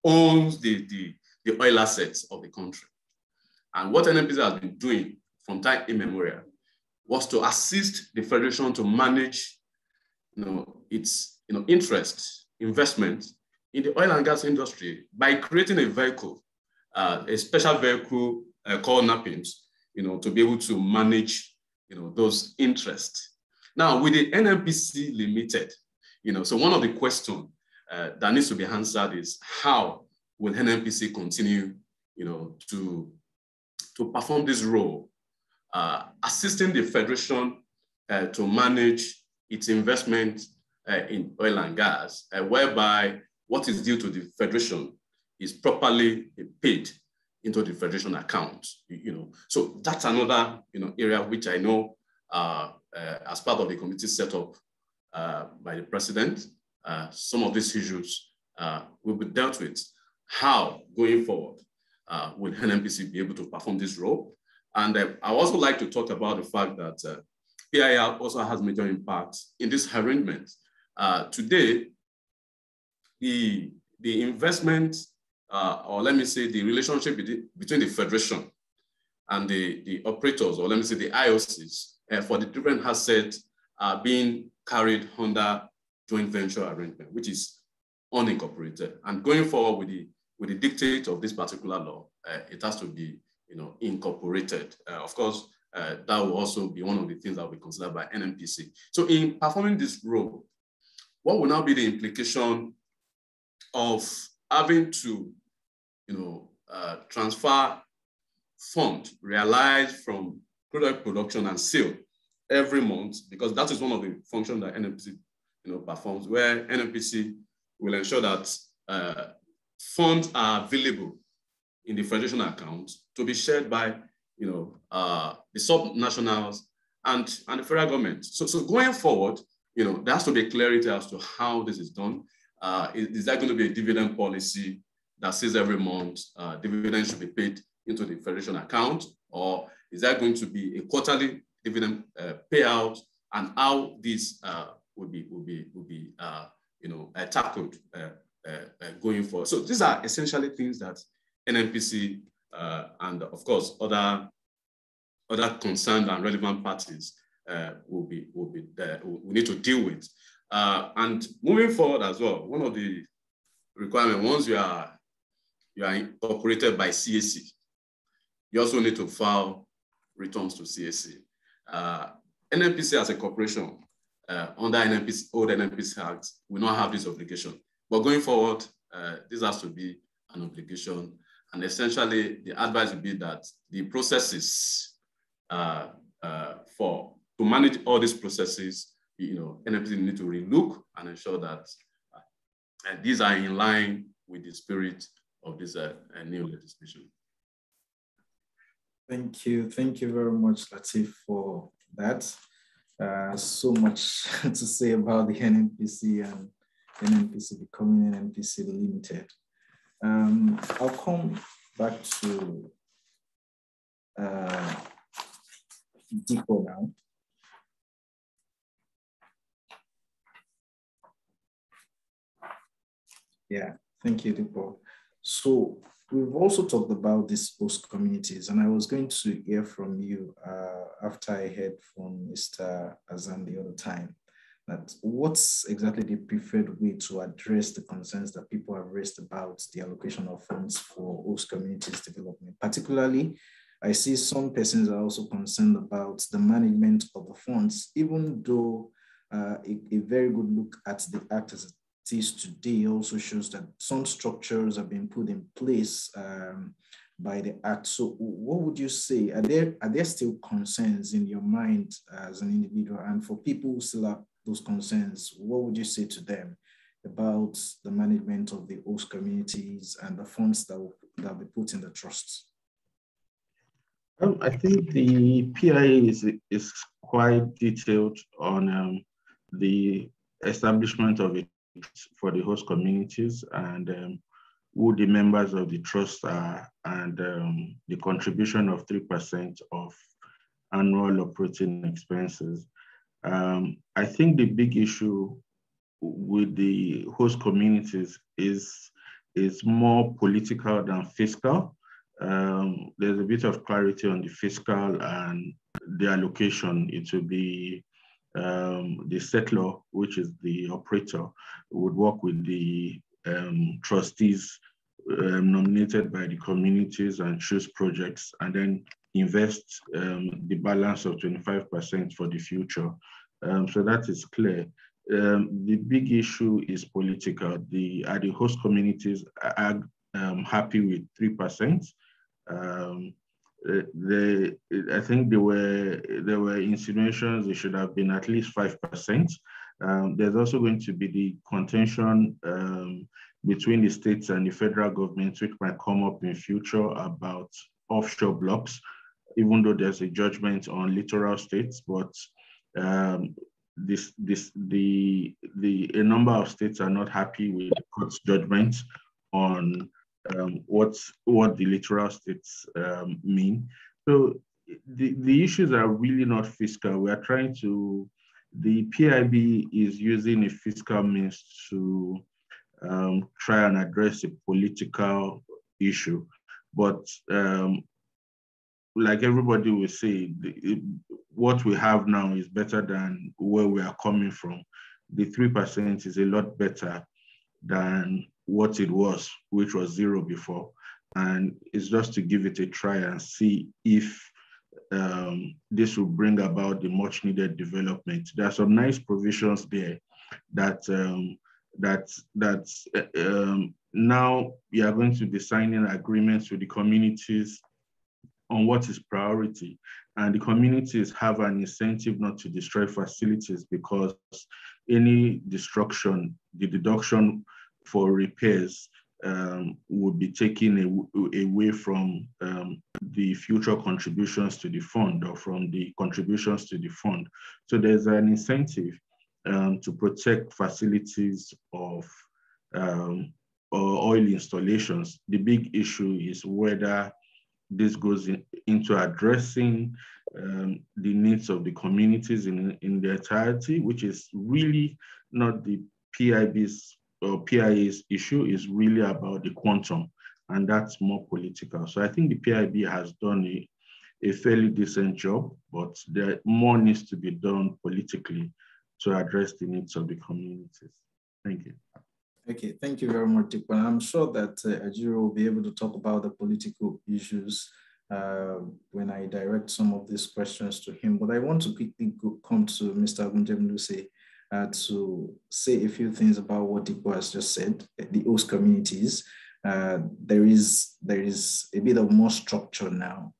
owns the oil assets of the country. And what NNPC has been doing from time immemorial was to assist the Federation to manage, its, interest, investment in the oil and gas industry by creating a vehicle, a special vehicle called NAPIMS, to be able to manage, those interests. Now, with the NNPC Limited, so one of the questions that needs to be answered is how will NNPC continue, to perform this role, assisting the Federation to manage its investment in oil and gas, whereby what is due to the Federation is properly paid into the Federation account. So that's another area which I know as part of the committee set up by the President, some of these issues will be dealt with. How, going forward, will NNPC be able to perform this role? And I also like to talk about the fact that PIA also has major impact in this arrangement. Today, the investment, or let me say the relationship between the Federation and the operators, or let me say the IOCs, for the different assets are being carried under joint venture arrangement, which is unincorporated. And going forward with the dictate of this particular law, it has to be incorporated. Of course, that will also be one of the things that will be considered by NNPC. So in performing this role, what will now be the implication of having to transfer funds realized from crude oil production and sale every month, because that is one of the functions that NNPC performs, where NNPC will ensure that funds are available in the Federation account to be shared by the subnationals and the federal government. So going forward, there has to be clarity as to how this is done. Is that going to be a dividend policy that says every month dividends should be paid into the Federation account, or is that going to be a quarterly dividend payout, and how this will be tackled going forward? So these are essentially things that NNPC and of course other concerned and relevant parties will need to deal with. And moving forward as well, one of the requirements, once you are incorporated by CAC, you also need to file returns to CAC. NNPC as a corporation under NNPC, old NNPC Act, will not have this obligation. But going forward, this has to be an obligation. And essentially, the advice would be that the processes to manage all these processes, NNPC need to relook and ensure that these are in line with the spirit of this new legislation. Thank you very much, Latif, for that. So much to say about the NNPC and NNPC becoming NNPC Limited. I'll come back to Diko now. Yeah, thank you, Diko. So we've also talked about these host communities, and I was going to hear from you after I heard from Mr. Azan the other time, that what's exactly the preferred way to address the concerns that people have raised about the allocation of funds for host communities development. Particularly, I see some persons are also concerned about the management of the funds, even though a very good look at the act is today also shows that some structures have been put in place by the Act. So what would you say? Are there still concerns in your mind as an individual? And for people who still have those concerns, what would you say to them about the management of the host communities and the funds that will be put in the trusts? I think the PIA is quite detailed on the establishment of it for the host communities and who the members of the trust are, and the contribution of 3% of annual operating expenses. I think the big issue with the host communities is more political than fiscal. There's a bit of clarity on the fiscal and the allocation. It will be the settler, which is the operator, would work with the trustees nominated by the communities and choose projects and then invest the balance of 25% for the future. So that is clear. The big issue is political. Are the host communities are happy with 3%? I think there were insinuations it should have been at least 5%. There's also going to be the contention between the states and the federal government, which might come up in future about offshore blocks, even though there's a judgment on littoral states, but a number of states are not happy with the court's judgment on what the littoral states mean. So the issues are really not fiscal. We are trying to, the PIB is using a fiscal means to try and address a political issue. But like everybody will say, what we have now is better than where we are coming from. The 3% is a lot better than what it was, which was 0 before. And it's just to give it a try and see if this will bring about the much needed development. There are some nice provisions there that now we are going to be signing agreements with the communities on what is priority. And the communities have an incentive not to destroy facilities, because any destruction, the deduction for repairs would be taken away from the future contributions to the fund, or from the contributions to the fund. So there's an incentive to protect facilities of oil installations. The big issue is whether this goes into addressing the needs of the communities in their entirety, which is really not the PIB's or PIA's issue, is really about the quantum, and that's more political. So I think the PIB has done a fairly decent job, but there more needs to be done politically to address the needs of the communities. Thank you. Okay, thank you very much, Dick. I'm sure that Ajiro will be able to talk about the political issues when I direct some of these questions to him. But I want to quickly come to Mr. Agunjemluse to say a few things about what Dikko has just said, the host communities. There is a bit of more structure now.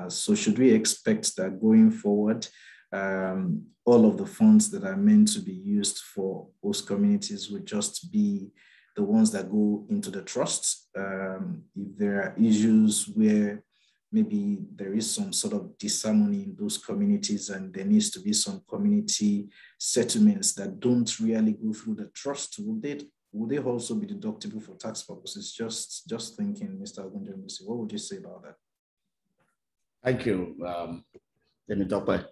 So should we expect that going forward, all of the funds that are meant to be used for host communities would just be the ones that go into the trusts? If there are issues where maybe there is some sort of disharmony in those communities and there needs to be some community settlements that don't really go through the trust, would they also be deductible for tax purposes? Just thinking, Mr. Agunjemluse, what would you say about that? Thank you. Let me talk about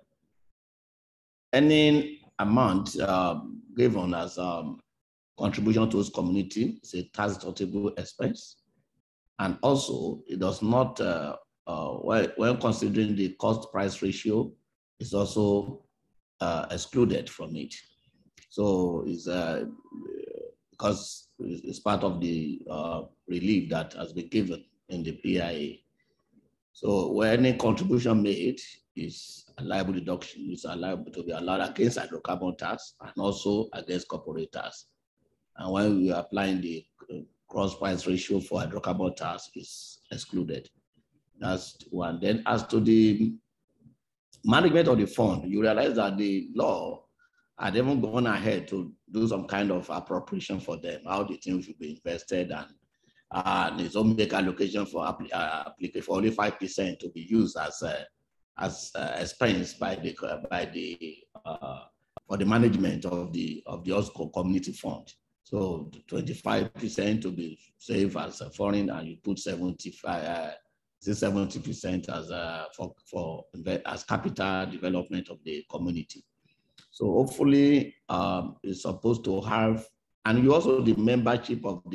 any amount given as contribution to its community is a tax deductible expense. And also, it does not, when considering the cost price ratio, it's also excluded from it. So it's because it's part of the relief that has been given in the PIA. So when any contribution made is a liable deduction, is liable to be allowed against hydrocarbon tax and also against corporate tax. And when we are applying the cross price ratio for hydrocarbon tax, is excluded. That's one. Then as to the management of the fund, you realize that the law had even gone ahead to do some kind of appropriation for them, how the things should be invested, and it's only make allocation for for only 5% to be used as expense by the for the management of the OSCO community fund. So 25% to be saved as a foreign, and you put 70% as capital development of the community. So hopefully it's supposed to have, and you also the membership of what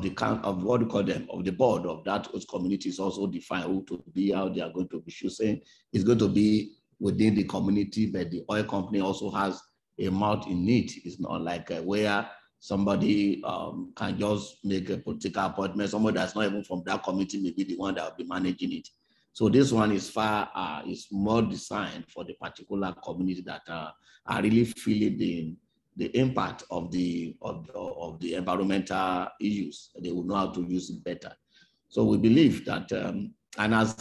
do you call them, of the board of that host community is also defined who to be, how they are going to be choosing. It's going to be within the community, but the oil company also has a mouth in it. It's not like where somebody can just make a political appointment. Somebody that's not even from that community may be the one that will be managing it. So this one is is more designed for the particular community that are really feeling the impact of the environmental issues. They will know how to use it better. So we believe that, and as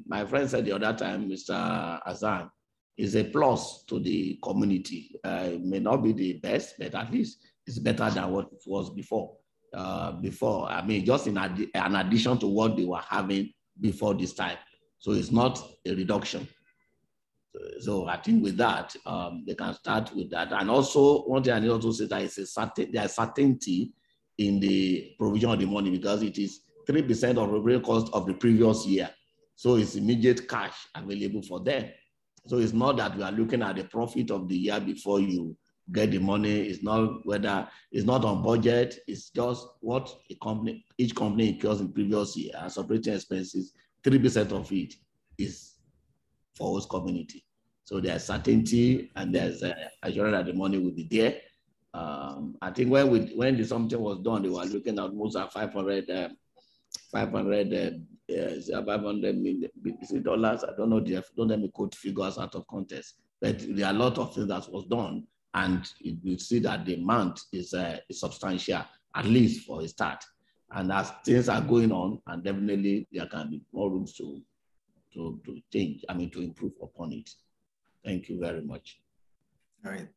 my friend said the other time, Mr. Azan, is a plus to the community. It may not be the best, but at least it's better than what it was before. I mean, just in an addition to what they were having before this time. So it's not a reduction. So I think with that, they can start with that. And also, one thing I need also say that there's certainty in the provision of the money, because it is 3% of the real cost of the previous year. So it's immediate cash available for them. So it's not that we are looking at the profit of the year before you get the money. It's not whether it's not on budget. It's just what each company incurs in previous year as operating expenses. 3% of it is for host community. So there's certainty, and there's assurance that the money will be there. I think when the something was done, they were looking at almost at $500 million dollars. I don't know. Don't let me quote figures out of context, but there are a lot of things that was done, and you see that the amount is substantial, at least for a start. And as things are going on, and definitely there can be more rooms to change, to improve upon it. Thank you very much. All right.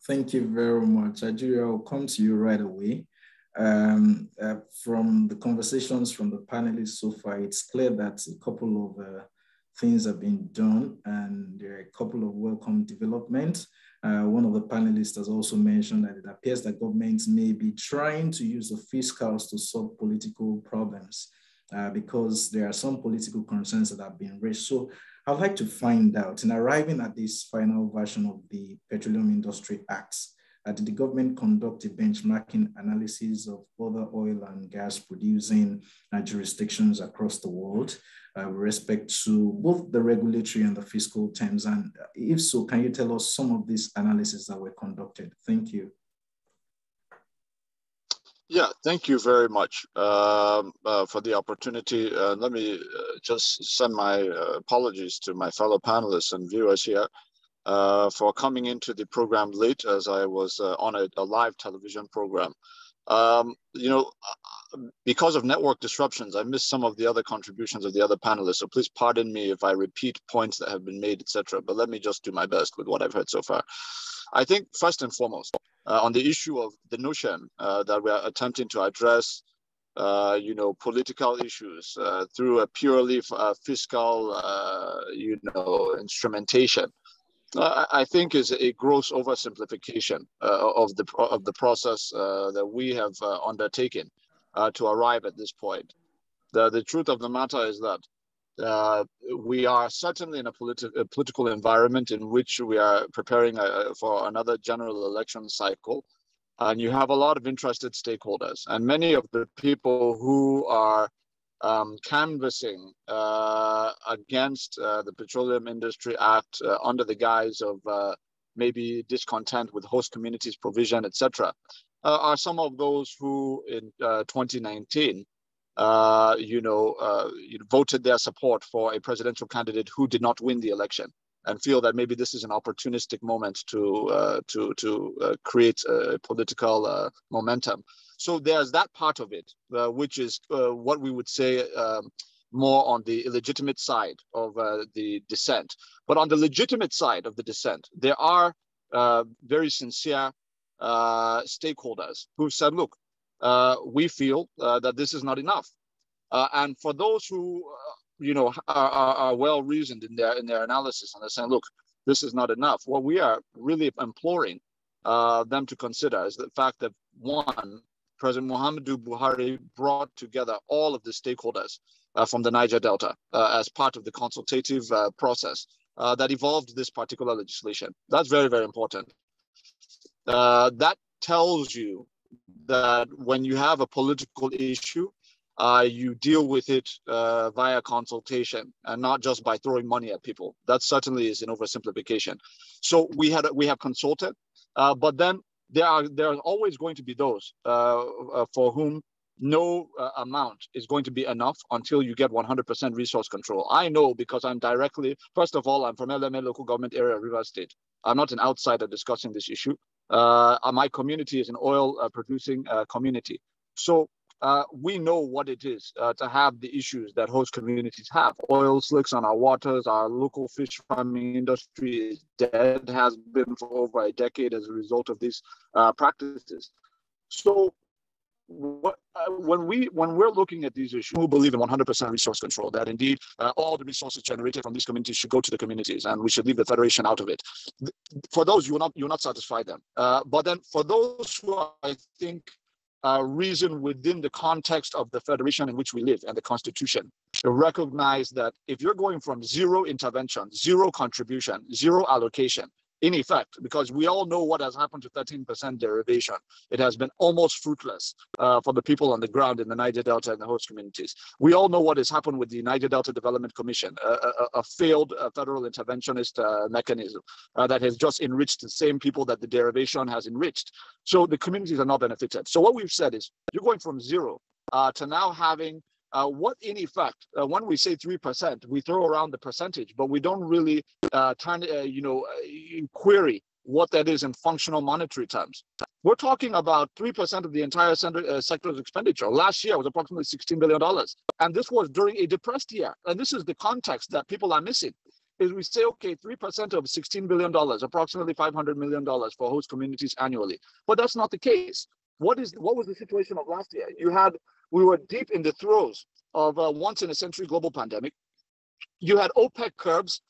Thank you very much. Ajuri, I'll come to you right away. From the conversations from the panelists so far, it's clear that a couple of things have been done, and there are a couple of welcome developments. One of the panelists has also mentioned that it appears that governments may be trying to use the fiscals to solve political problems because there are some political concerns that have been raised. So I'd like to find out, in arriving at this final version of the Petroleum Industry Act, did the government conduct a benchmarking analysis of other oil and gas producing jurisdictions across the world with respect to both the regulatory and the fiscal terms? And if so, can you tell us some of these analyses that were conducted? Thank you. Yeah, thank you very much for the opportunity. Let me just send my apologies to my fellow panelists and viewers here for coming into the program late, as I was on a live television program. Because of network disruptions, I missed some of the other contributions of the other panelists. So please pardon me if I repeat points that have been made, etc. But let me just do my best with what I've heard so far. I think first and foremost, on the issue of the notion that we are attempting to address, political issues through a purely fiscal, instrumentation, I think is a gross oversimplification of the process that we have undertaken to arrive at this point. The truth of the matter is that we are certainly in a political environment in which we are preparing for another general election cycle, and you have a lot of interested stakeholders, and many of the people who are canvassing against the Petroleum Industry Act under the guise of maybe discontent with host communities provision, etc., are some of those who in 2019 voted their support for a presidential candidate who did not win the election. and feel that maybe this is an opportunistic moment to create a political momentum. So there's that part of it, which is what we would say more on the illegitimate side of the dissent. But on the legitimate side of the dissent, there are very sincere stakeholders who said, look, we feel that this is not enough. And for those who are well reasoned in their analysis, and they're saying, look, this is not enough, what we are really imploring them to consider is the fact that, one, President Muhammadu Buhari brought together all of the stakeholders from the Niger Delta as part of the consultative process that evolved this particular legislation. That's very, very important. That tells you that when you have a political issue, you deal with it via consultation and not just by throwing money at people. That certainly is an oversimplification. So we have consulted, but then there are always going to be those for whom no amount is going to be enough until you get 100% resource control. I know because I'm directly, first of all, I'm from LMA local government area of Rivers State. I'm not an outsider discussing this issue. My community is an oil producing community. So we know what it is to have the issues that host communities have. Oil slicks on our waters, our local fish farming industry is dead, has been for over a decade as a result of these practices. So when we're looking at these issues, we believe in 100% resource control, that indeed all the resources generated from these communities should go to the communities and we should leave the federation out of it. For those, you will not satisfy them. But then for those who are, I think, reason within the context of the federation in which we live and the constitution, to recognize that if you're going from zero intervention, zero contribution, zero allocation, in effect, because we all know what has happened to 13% derivation. It has been almost fruitless for the people on the ground in the Niger Delta and the host communities. We all know what has happened with the Niger Delta Development Commission, a failed federal interventionist mechanism that has just enriched the same people that the derivation has enriched. So the communities are not benefited. So what we've said is you're going from zero to now having what in effect, when we say 3%, we throw around the percentage, but we don't really query what that is in functional monetary terms. We're talking about 3% of the entire sector's expenditure. Last year was approximately $16 billion. And this was during a depressed year. And this is the context that people are missing. Is we say, okay, 3% of $16 billion, approximately $500 million for host communities annually. But that's not the case. What was the situation of last year? We were deep in the throes of a once-in-a-century global pandemic. You had OPEC curbs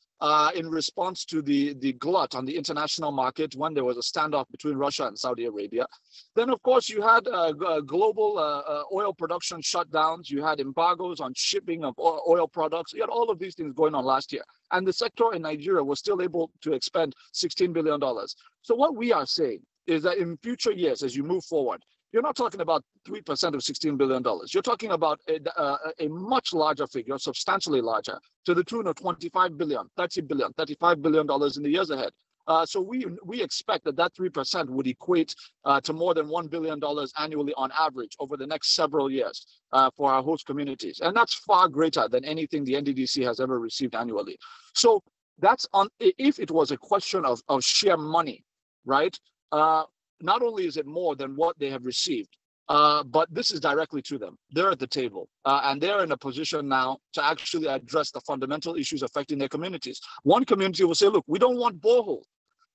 in response to the glut on the international market when there was a standoff between Russia and Saudi Arabia. Then, of course, you had global oil production shutdowns. You had embargoes on shipping of oil products. You had all of these things going on last year. And the sector in Nigeria was still able to expend $16 billion. So what we are saying is that in future years, as you move forward, you're not talking about 3% of $16 billion. You're talking about a much larger figure, substantially larger, to the tune of $25 billion, $30 billion, $35 billion in the years ahead. So we expect that 3% would equate to more than $1 billion annually on average over the next several years for our host communities. And that's far greater than anything the NDDC has ever received annually. So that's on, if it was a question of sheer money, right? Not only is it more than what they have received, but this is directly to them. They're at the table, and they're in a position now to actually address the fundamental issues affecting their communities. One community will say, look, we don't want borehole.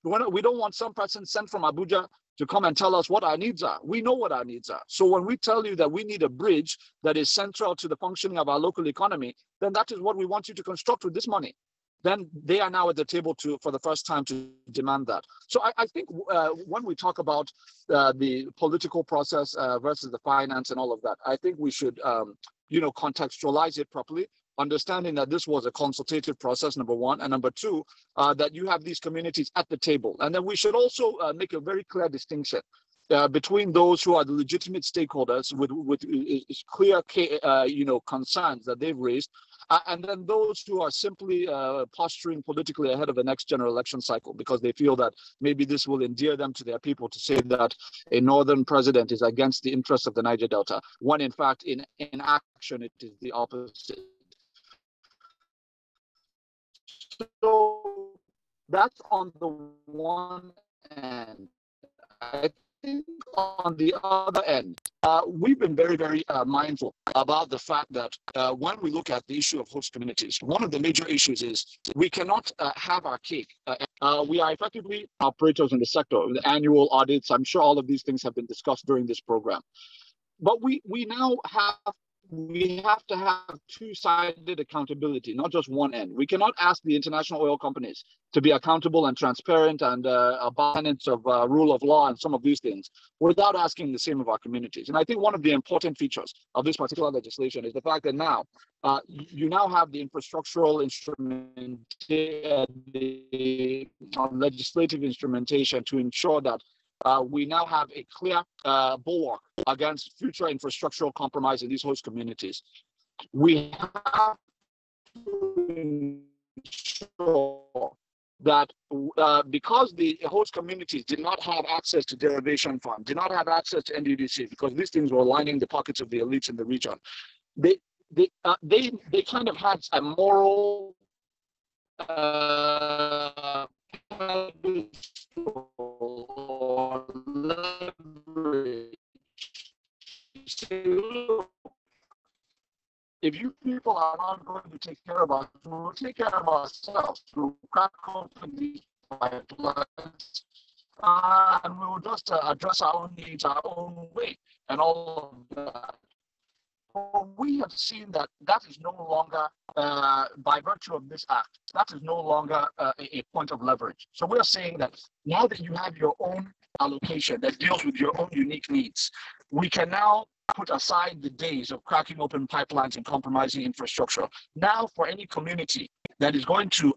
We don't want some person sent from Abuja to come and tell us what our needs are. We know what our needs are. So when we tell you that we need a bridge that is central to the functioning of our local economy, then that is what we want you to construct with this money. Then they are now at the table for the first time to demand that. So I think when we talk about the political process versus the finance and all of that, I think we should, contextualize it properly, understanding that this was a consultative process, number one, and number two, that you have these communities at the table. And then we should also make a very clear distinction between those who are the legitimate stakeholders with clear, concerns that they've raised, and then those who are simply posturing politically ahead of the next general election cycle because they feel that maybe this will endear them to their people to say that a northern president is against the interests of the Niger Delta, when in fact in action it is the opposite. So That's on the one end. I think on the other end, we've been very, very mindful about the fact that when we look at the issue of host communities, one of the major issues is we cannot have our cake. We are effectively operators in the sector, the annual audits. I'm sure all of these things have been discussed during this program. But we now have to have two-sided accountability, not just one end. We cannot ask the international oil companies to be accountable and transparent and abundance of rule of law and some of these things without asking the same of our communities. And I think one of the important features of this particular legislation is the fact that now you now have the infrastructural instrument, the legislative instrumentation to ensure that we now have a clear bulwark against future infrastructural compromise in these host communities. We have to ensure that because the host communities did not have access to derivation funds, did not have access to NDDC, because these things were lining the pockets of the elites in the region, they kind of had a moral or leverage. If you people are not going to take care of us, we'll take care of ourselves. We'll crack open these pipelines, and we'll just address our own needs our own way and all of that. But we have seen that that is no longer, by virtue of this act, that is no longer a point of leverage. So we're saying that now that you have your own allocation that deals with your own unique needs, we can now put aside the days of cracking open pipelines and compromising infrastructure. Now, for any community that is going to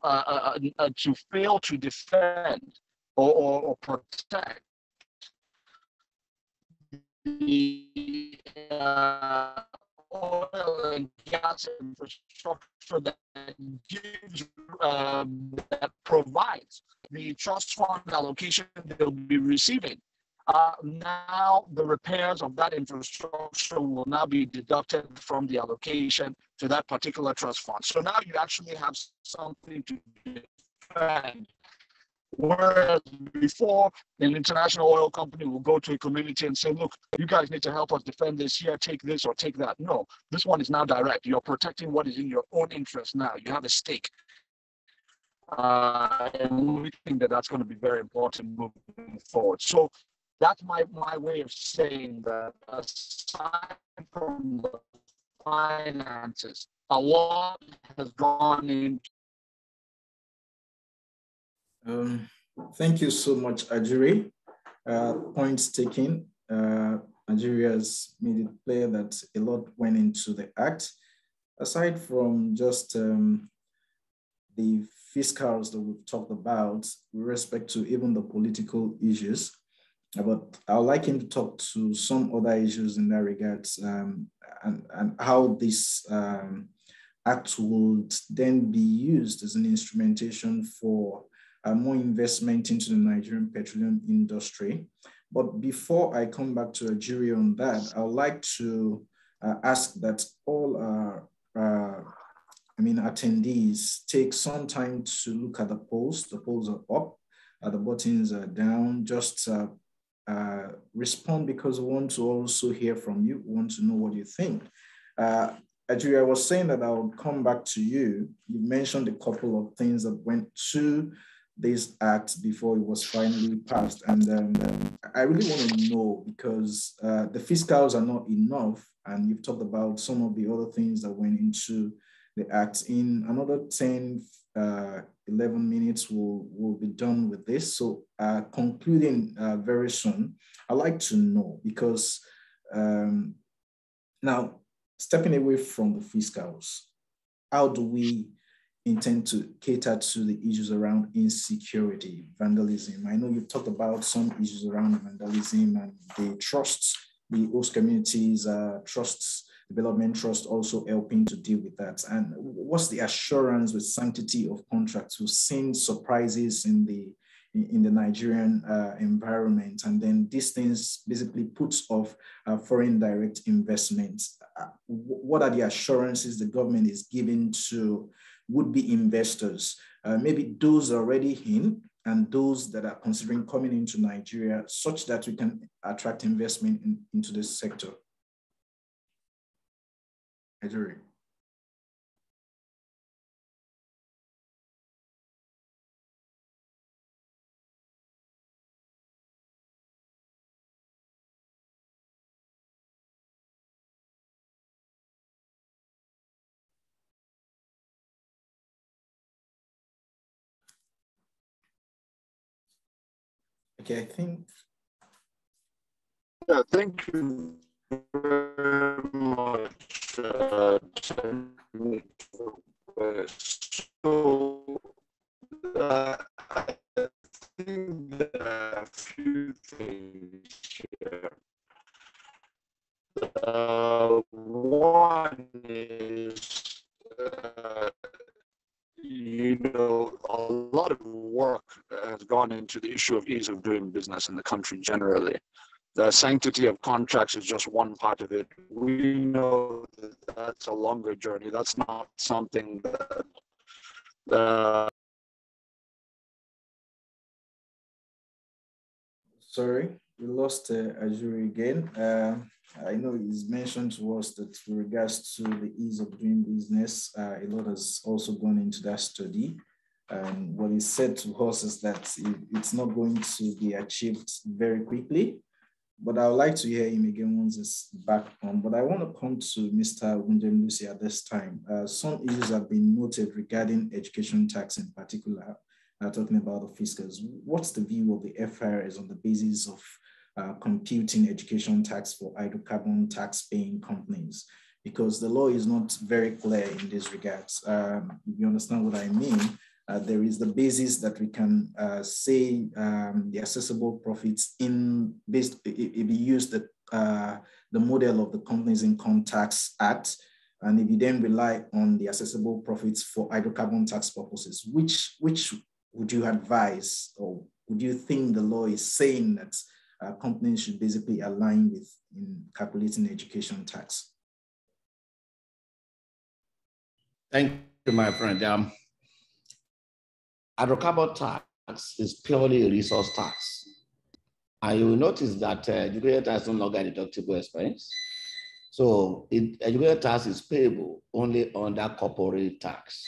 fail to defend or protect the oil and gas infrastructure that gives, that provides the trust fund allocation they'll be receiving. Now the repairs of that infrastructure will now be deducted from the allocation to that particular trust fund. So now you actually have something to defend. Whereas before, an international oil company will go to a community and say, look, you guys need to help us defend this here, take this or take that. No, this one is now direct. You're protecting what is in your own interest now. You have a stake. And we think that that's going to be very important moving forward. So that's my way of saying that aside from the finances, a lot has gone into. Thank you so much, Ajiri. Points taken. Nigeria has made it clear that a lot went into the act. Aside from just the fiscals that we've talked about with respect to even the political issues, but I would like him to talk to some other issues in that regard, and how this act would then be used as an instrumentation for more investment into the Nigerian petroleum industry. But before I come back to a jury on that, I would like to ask that all our attendees take some time to look at the polls. The polls are up, the buttons are down. Just respond, because we want to also hear from you. We want to know what you think. Ajiri, I was saying that I would come back to you. You mentioned a couple of things that went to this act before it was finally passed. And I really want to know, because the fiscals are not enough, and you've talked about some of the other things that went into the act. In another 10, 11 minutes, we'll be done with this. So concluding very soon, I'd like to know, because now stepping away from the fiscals, how do we intend to cater to the issues around insecurity, vandalism? I know you've talked about some issues around vandalism and the trusts, the host communities, trusts, development trust also helping to deal with that. And what's the assurance with sanctity of contracts? We've seen surprises in the Nigerian environment, and then these things basically puts off foreign direct investments. What are the assurances the government is giving to would-be investors, maybe those already in and those that are considering coming into Nigeria, such that we can attract investment into this sector? Nigeria. Okay, I think. Yeah, thank you very much. So, I think there are a few things here. One is, a lot of work has gone into the issue of ease of doing business in the country generally. The sanctity of contracts is just one part of it. We know that that's a longer journey. That's not something that Sorry, we lost Ajuri again. I know he's mentioned to us that with regards to the ease of doing business, a lot has also gone into that study. And what he said to us is that it's not going to be achieved very quickly, but I would like to hear him again once it's back on. But I want to come to Mr. Wunjem at this time. Some issues have been noted regarding education tax in particular, talking about the fiscals. What's the view of the FIRS on the basis of computing education tax for hydrocarbon tax-paying companies? Because the law is not very clear in this regard. If you understand what I mean, there is the basis that we can say the assessable profits if you use the model of the Companies Income Tax Act, and if you then rely on the assessable profits for hydrocarbon tax purposes, which would you advise, or would you think the law is saying that companies should basically align with in calculating education tax? Thank you, my friend. Hydrocarbon tax is purely a resource tax. And you will notice that education tax is no longer a deductible expense. So education tax is payable only under corporate tax.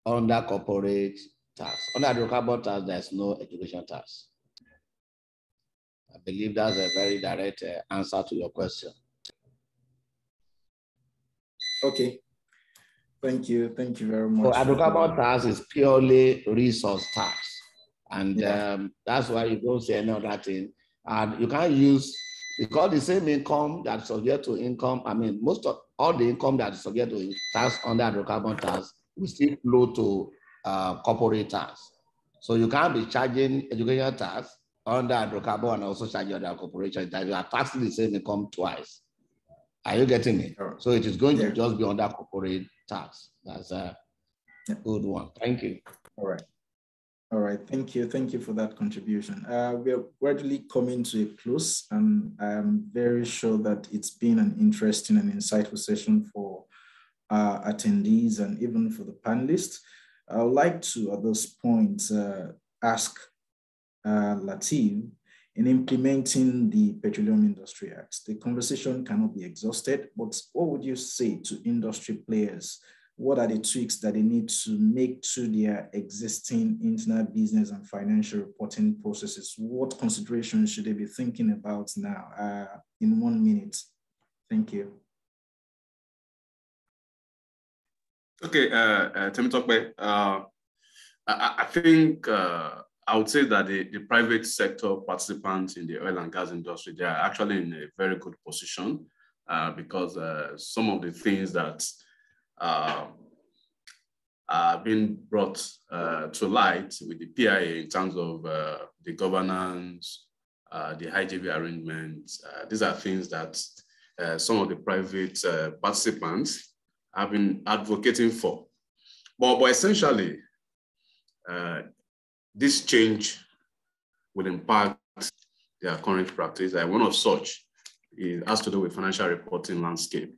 Under corporate tax. Under hydrocarbon tax, there's no education tax. I believe that's a very direct answer to your question. Okay. Thank you very much. So hydrocarbon tax is purely resource tax. And that's why you don't say any other thing. And you can't use, because the same income that's subject to income, I mean, most of all the income that is subject to tax under hydrocarbon tax will still flow to corporate tax. So you can't be charging education tax under hydrocarbon and also charging under corporation tax. You are taxing the same income twice. Are you getting me? So it is going to just be under corporate tax. That's a good one. Thank you. All right. Thank you for that contribution. We are gradually coming to a close, and I'm very sure that it's been an interesting and insightful session for attendees and even for the panelists. I would like to, at this point, ask Lateef, in implementing the Petroleum Industry Act, the conversation cannot be exhausted, but what would you say to industry players? What are the tweaks that they need to make to their existing internal business and financial reporting processes? What considerations should they be thinking about now? In 1 minute. Thank you. Okay, Temitokpe, I think I would say that the private sector participants in the oil and gas industry, they are actually in a very good position because some of the things that are being brought to light with the PIA in terms of the governance, the IJV arrangements, these are things that some of the private participants have been advocating for. But essentially, this change will impact their current practice. One of such has to do with financial reporting landscape.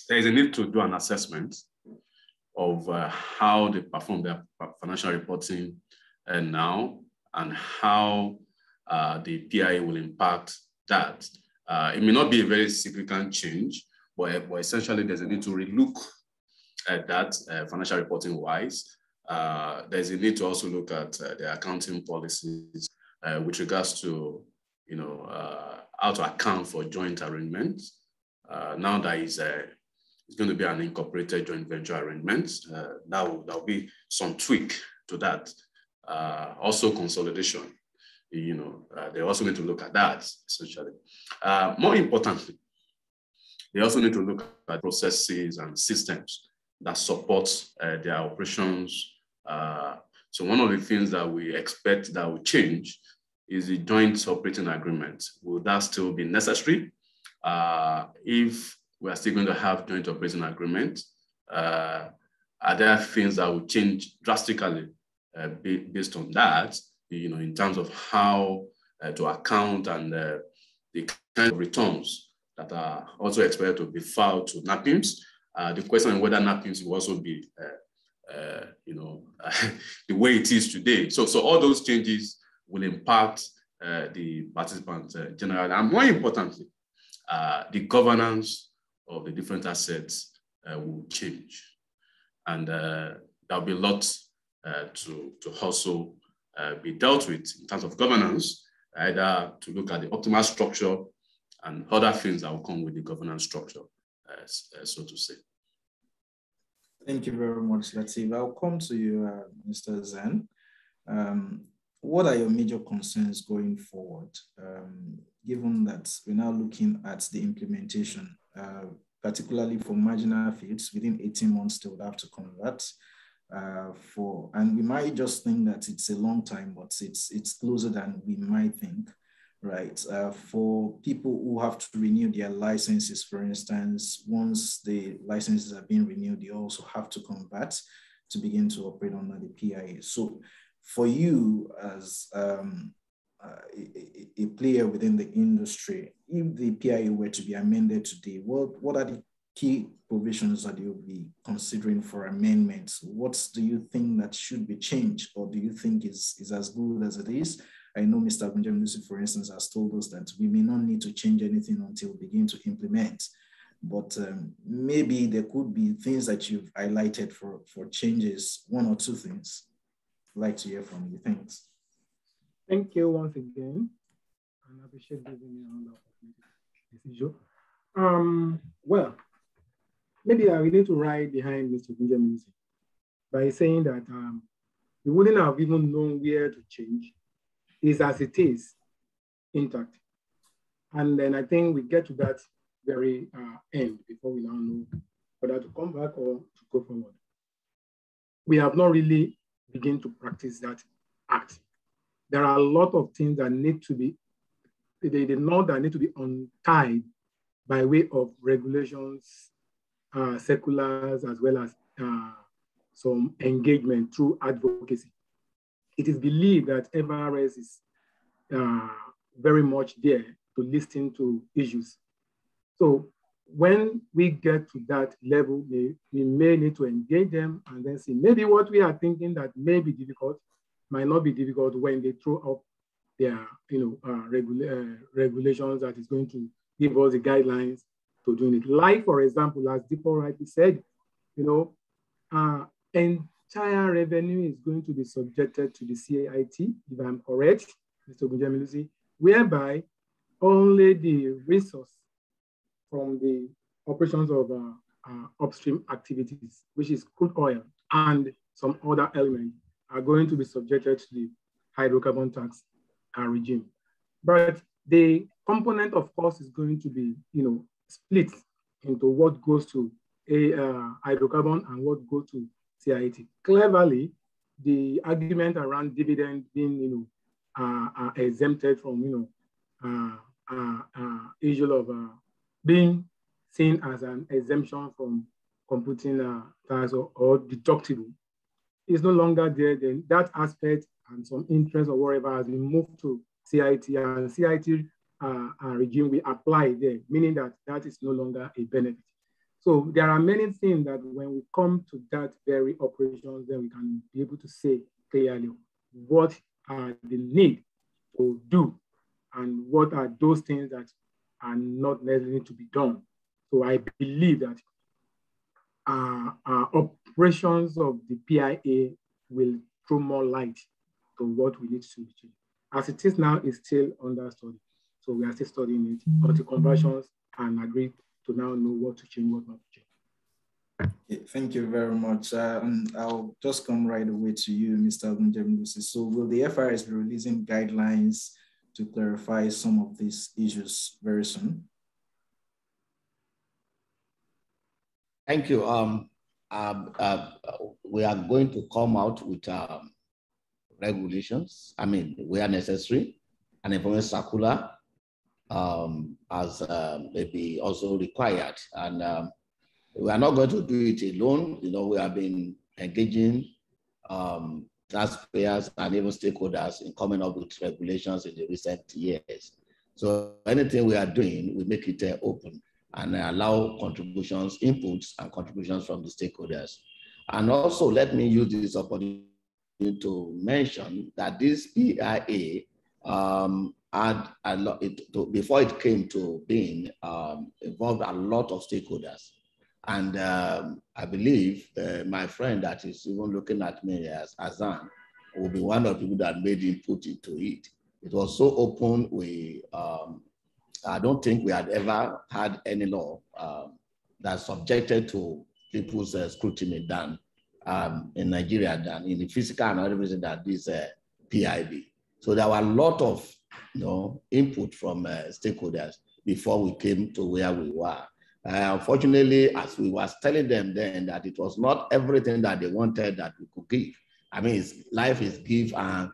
there is a need to do an assessment of how they perform their financial reporting now, and how the PIA will impact that. It may not be a very significant change, but essentially there's a need to relook at that financial reporting wise. There's a need to also look at the accounting policies with regards to, how to account for joint arrangements. Now that it's going to be an incorporated joint venture arrangement, there'll be some tweak to that. Also consolidation, they also need to look at that, essentially. More importantly, they also need to look at processes and systems that support their operations. So one of the things that we expect that will change is the joint operating agreement. Will that still be necessary? If we are still going to have joint operating agreement, are there things that will change drastically based on that, in terms of how to account and the kind of returns that are also expected to be filed to NAPIMS? The question is whether NAPIMS will also be, the way it is today. So all those changes will impact the participants generally, and more importantly, the governance of the different assets will change, and there'll be a lot to also be dealt with in terms of governance, either to look at the optimal structure and other things that will come with the governance structure, so to say. Thank you very much, Lateef. I'll come to you, Mr. Zen. What are your major concerns going forward, given that we're now looking at the implementation, particularly for marginal fields within 18 months they would have to convert and we might just think that it's a long time, but it's closer than we might think, right? For people who have to renew their licenses, for instance, once the licenses are being renewed, they also have to convert to begin to operate under the PIA. So for you as a player within the industry, if the PIA were to be amended today, what are the key provisions that you'll be considering for amendments? What do you think that should be changed, or do you think is as good as it is? I know Mr. Agunjemilusi, for instance, has told us that we may not need to change anything until we begin to implement, but maybe there could be things that you've highlighted for changes, one or two things. I'd like to hear from you. Thanks. Thank you once again, and I appreciate giving me another opportunity. Well, maybe I will need to ride behind Mr. Agunjemilusi by saying that we wouldn't have even known where to change. Is as it is, intact. And then I think we get to that very end before we now know whether to come back or to go forward. We have not really begun to practice that act. There are a lot of things that need to be, that need to be untied by way of regulations, circulars, as well as some engagement through advocacy. It is believed that FRS is very much there to listen to issues. So when we get to that level, we may need to engage them and then see maybe what we are thinking that may be difficult might not be difficult when they throw up their regulations that is going to give us the guidelines to doing it. Like, for example, as Deepo rightly said, entire revenue is going to be subjected to the CIT, if I'm correct, Mr. Agunjemilusi, whereby only the resource from the operations of upstream activities, which is crude oil and some other elements, are going to be subjected to the hydrocarbon tax regime. But the component of cost is going to be, split into what goes to a hydrocarbon and what goes to CIT. Cleverly, the argument around dividend being, exempted from, issue of being seen as an exemption from computing tax or deductible is no longer there. Then that aspect and some interest or whatever has been moved to CIT, and CIT regime we apply there, meaning that that is no longer a benefit. So there are many things that when we come to that very operations, then we can be able to say clearly what are the need to do and what are those things that are not necessarily to be done. So I believe that operations of the PIA will throw more light to what we need to achieve. As it is now, it's still under study. So we are still studying it, but the conversions and agree to now know what to change, what not to change. Okay, thank you very much. And I'll just come right away to you, Mr. Ogunjemusi. So will the FRS be releasing guidelines to clarify some of these issues very soon? Thank you. We are going to come out with regulations, where necessary, and information circular as maybe also required. And we are not going to do it alone. We have been engaging taxpayers and even stakeholders in coming up with regulations in the recent years. So anything we are doing, we make it open and allow contributions, inputs, and contributions from the stakeholders. And also, let me use this opportunity to mention that this PIA had a lot, before it came to being, involved a lot of stakeholders. And I believe my friend that is even looking at me as Azan will be one of the people that made input into it. It was so open, I don't think we had ever had any law that subjected to people's scrutiny than in Nigeria, than in the physical and everything that this PIB. So there were a lot of input from stakeholders before we came to where we were. Unfortunately, as we were telling them then that it was not everything that they wanted that we could give. Life is give and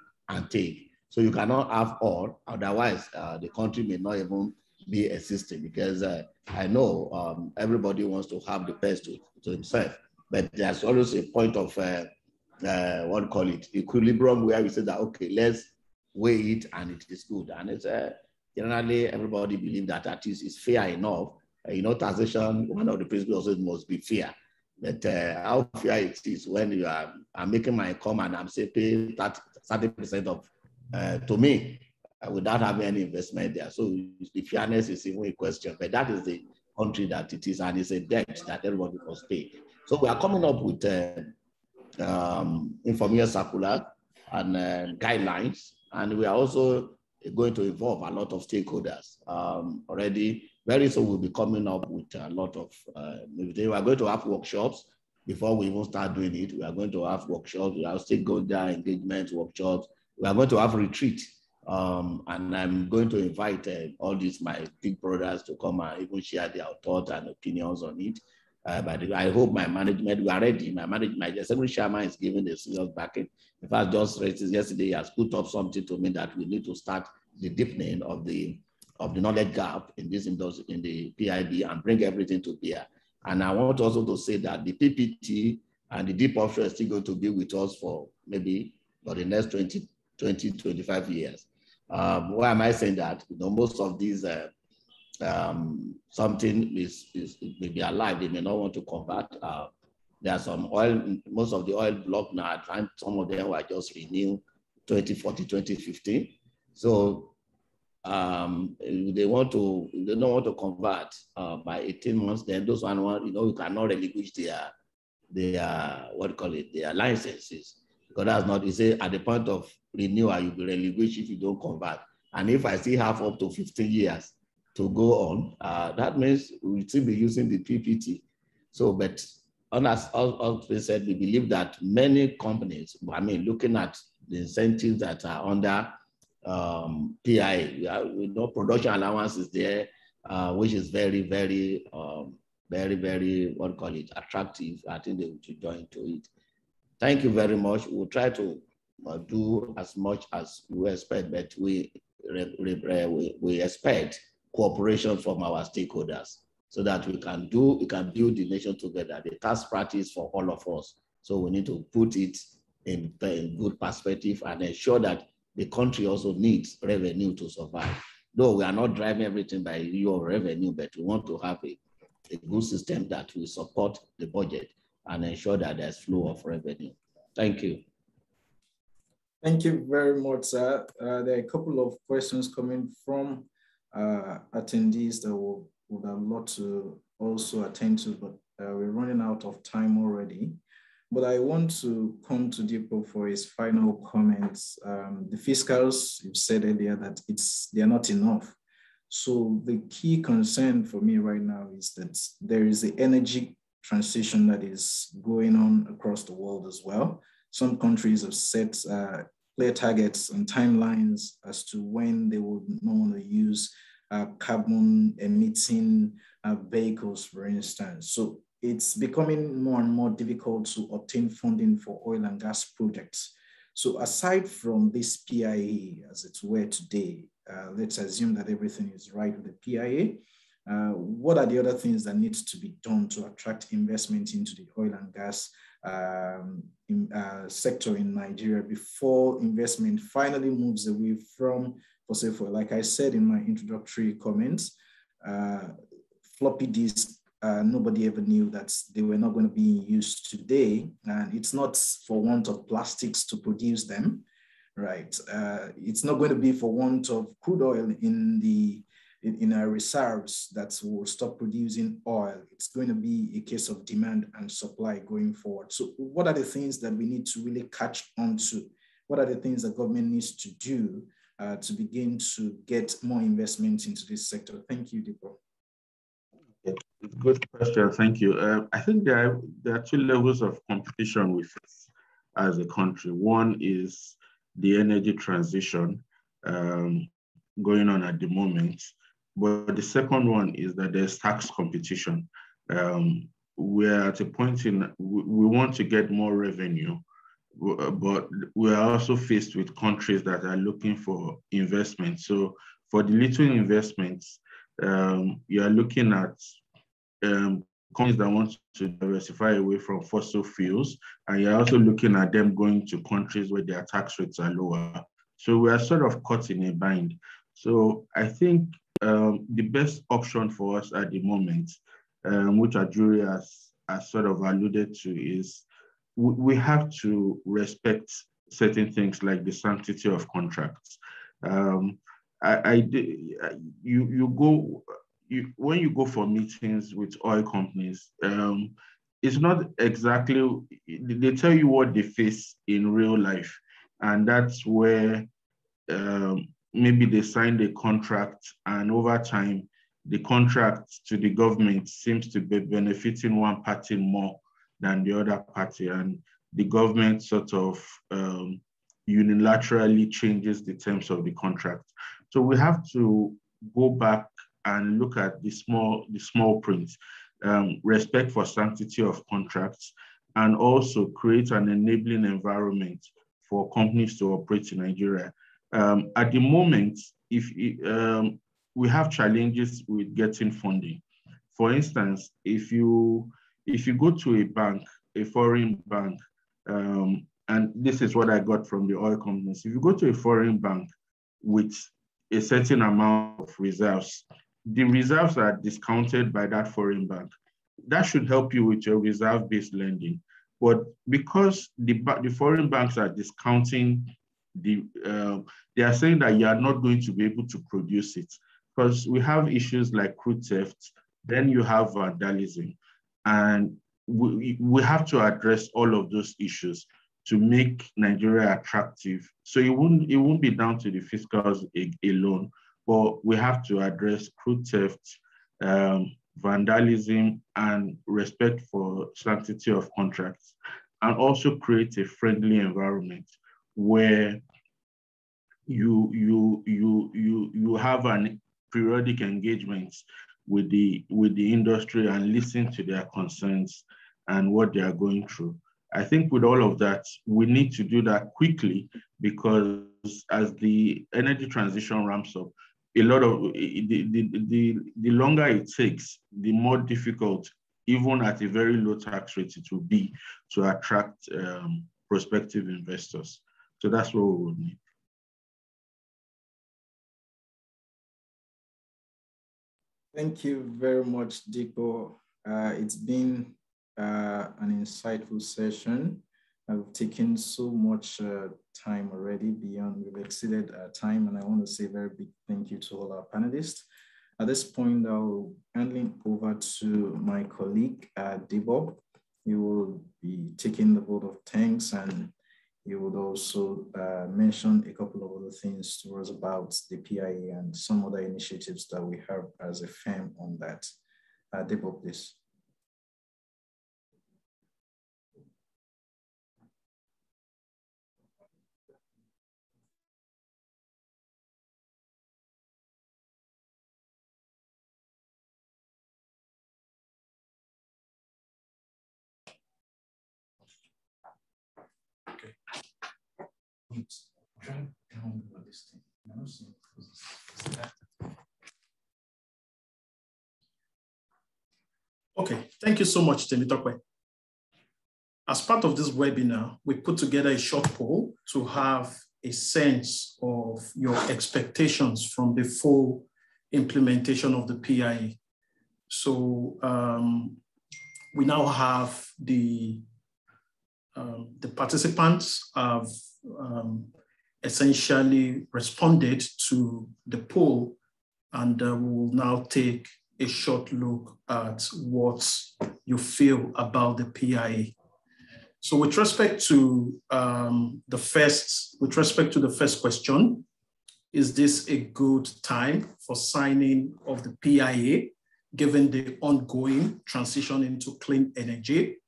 take. So you cannot have all, otherwise the country may not even be existing, because I know everybody wants to have the best to himself, but there's always a point of equilibrium, where we say that, okay, let's weigh it and it is good. And it's generally everybody believes that at least it's fair enough. Taxation, one of the principles also must be fair. But how fair it is when you I'm making my income and I'm saying pay 30% of to me without having any investment there. So the fairness is even a question. But that is the country that it is, and it's a debt that everybody must pay. So we are coming up with information circular and guidelines, and we are also going to involve a lot of stakeholders already. Very soon we'll be coming up with a lot of, we are going to have workshops before we even start doing it. We are going to have workshops, we have stakeholder engagement workshops. We are going to have retreat. And I'm going to invite all these, my big brothers, to come and even share their thoughts and opinions on it. But I hope my management, we are ready. My assembly chairman is giving the serious backing. In fact, just yesterday, he has put up something to me that we need to start the deepening of the knowledge gap in this industry, in the PIB, and bring everything to bear. And I want also to say that the PPT and the deep offshore is still going to be with us for maybe for the next 20, 25 years. Why am I saying that? Most of these, something may be alive, they may not want to convert. There are some oil, most of the oil block now, some of them were just renewed 2014, 2015. So they don't want to convert by 18 months, then those you cannot relinquish their licenses. Because that's not, you say at the point of renewal, you'll be relinquished if you don't convert. And if I still have up to 15 years to go on, that means we'll still be using the PPT. So, but as we said, we believe that many companies, looking at the incentives that are under PI, we know production allowance is there, which is very, very, attractive. I think they should join to it. Thank you very much. We'll try to do as much as we expect, but we expect cooperation from our stakeholders so that we can build the nation together, the tax practice for all of us. So we need to put it in good perspective and ensure that the country also needs revenue to survive. Though we are not driving everything by your revenue, but we want to have a good system that will support the budget and ensure that there's flow of revenue. Thank you. Thank you very much, sir. There are a couple of questions coming from attendees that would have loved to also attend to, but we're running out of time already. But I want to come to Dipo for his final comments. The fiscals, you've said earlier that they're not enough. So the key concern for me right now is that there is the energy transition that is going on across the world as well. Some countries have set clear targets and timelines as to when they will no longer use carbon emitting vehicles, for instance. So it's becoming more and more difficult to obtain funding for oil and gas projects. So aside from this PIA as it were today, let's assume that everything is right with the PIA. What are the other things that need to be done to attract investment into the oil and gas sector in Nigeria before investment finally moves away from fossil fuel? Like I said in my introductory comments, floppy disks, nobody ever knew that they were not going to be used today. And it's not for want of plastics to produce them, right? It's not going to be for want of crude oil in our reserves that will stop producing oil. It's going to be a case of demand and supply going forward. So what are the things that we need to really catch on to? What are the things that government needs to do to begin to get more investment into this sector? Thank you, Dipo. Good question, thank you. I think there are two levels of competition we face as a country. One is the energy transition going on at the moment. But the second one is that there's tax competition. We're at a point we want to get more revenue, but we are also faced with countries that are looking for investment. So for the little investments, you are looking at companies that want to diversify away from fossil fuels, and you're also looking at them going to countries where their tax rates are lower. So we are sort of caught in a bind. So I think the best option for us at the moment, which Ajuri has sort of alluded to, is we have to respect certain things like the sanctity of contracts. When you go for meetings with oil companies, it's not exactly, they tell you what they face in real life. And that's where maybe they signed a contract, and over time, the contract to the government seems to be benefiting one party more than the other party. And the government sort of unilaterally changes the terms of the contract. So we have to go back and look at the small print, respect for sanctity of contracts, and also create an enabling environment for companies to operate in Nigeria. At the moment, we have challenges with getting funding. For instance, if you go to a bank, a foreign bank, and this is what I got from the oil companies, if you go to a foreign bank with a certain amount of reserves, the reserves are discounted by that foreign bank. That should help you with your reserve-based lending. But because the foreign banks are discounting they are saying that you are not going to be able to produce it, because we have issues like crude theft, then you have vandalism, and we have to address all of those issues to make Nigeria attractive. So it won't be down to the fiscals alone, but we have to address crude theft, vandalism, and respect for sanctity of contracts, and also create a friendly environment where you have an periodic engagement with the industry and listen to their concerns and what they are going through. I think with all of that, we need to do that quickly, because as the energy transition ramps up, a lot of the longer it takes, the more difficult, even at a very low tax rate, it will be to attract prospective investors. So that's what we would need. Thank you very much, Diko. It's been an insightful session. I've taken so much time already beyond, we've exceeded our time, and I want to say a very big thank you to all our panelists. At this point, I'll hand it over to my colleague, Debo. He will be taking the vote of thanks, and he would also mention a couple of other things to us about the PIA and some other initiatives that we have as a firm on that. Debo, please. Okay, thank you so much, Temitope. As part of this webinar, we put together a short poll to have a sense of your expectations from the full implementation of the PIA. So we now have the participants have essentially responded to the poll, and we'll now take a short look at what you feel about the PIA. So with respect to the first question, is this a good time for signing of the PIA, given the ongoing transition into clean energy?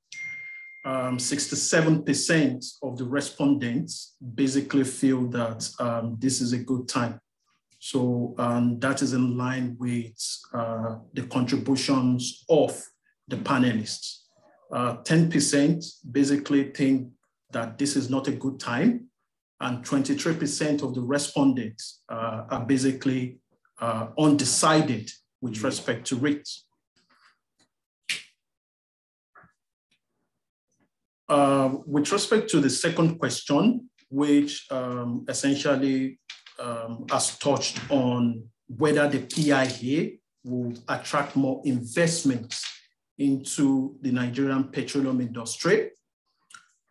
67% of the respondents basically feel that this is a good time. So that is in line with the contributions of the panelists. 10% basically think that this is not a good time, and 23% of the respondents are basically undecided with respect to rates. With respect to the second question, which essentially has touched on whether the PIA will attract more investments into the Nigerian petroleum industry,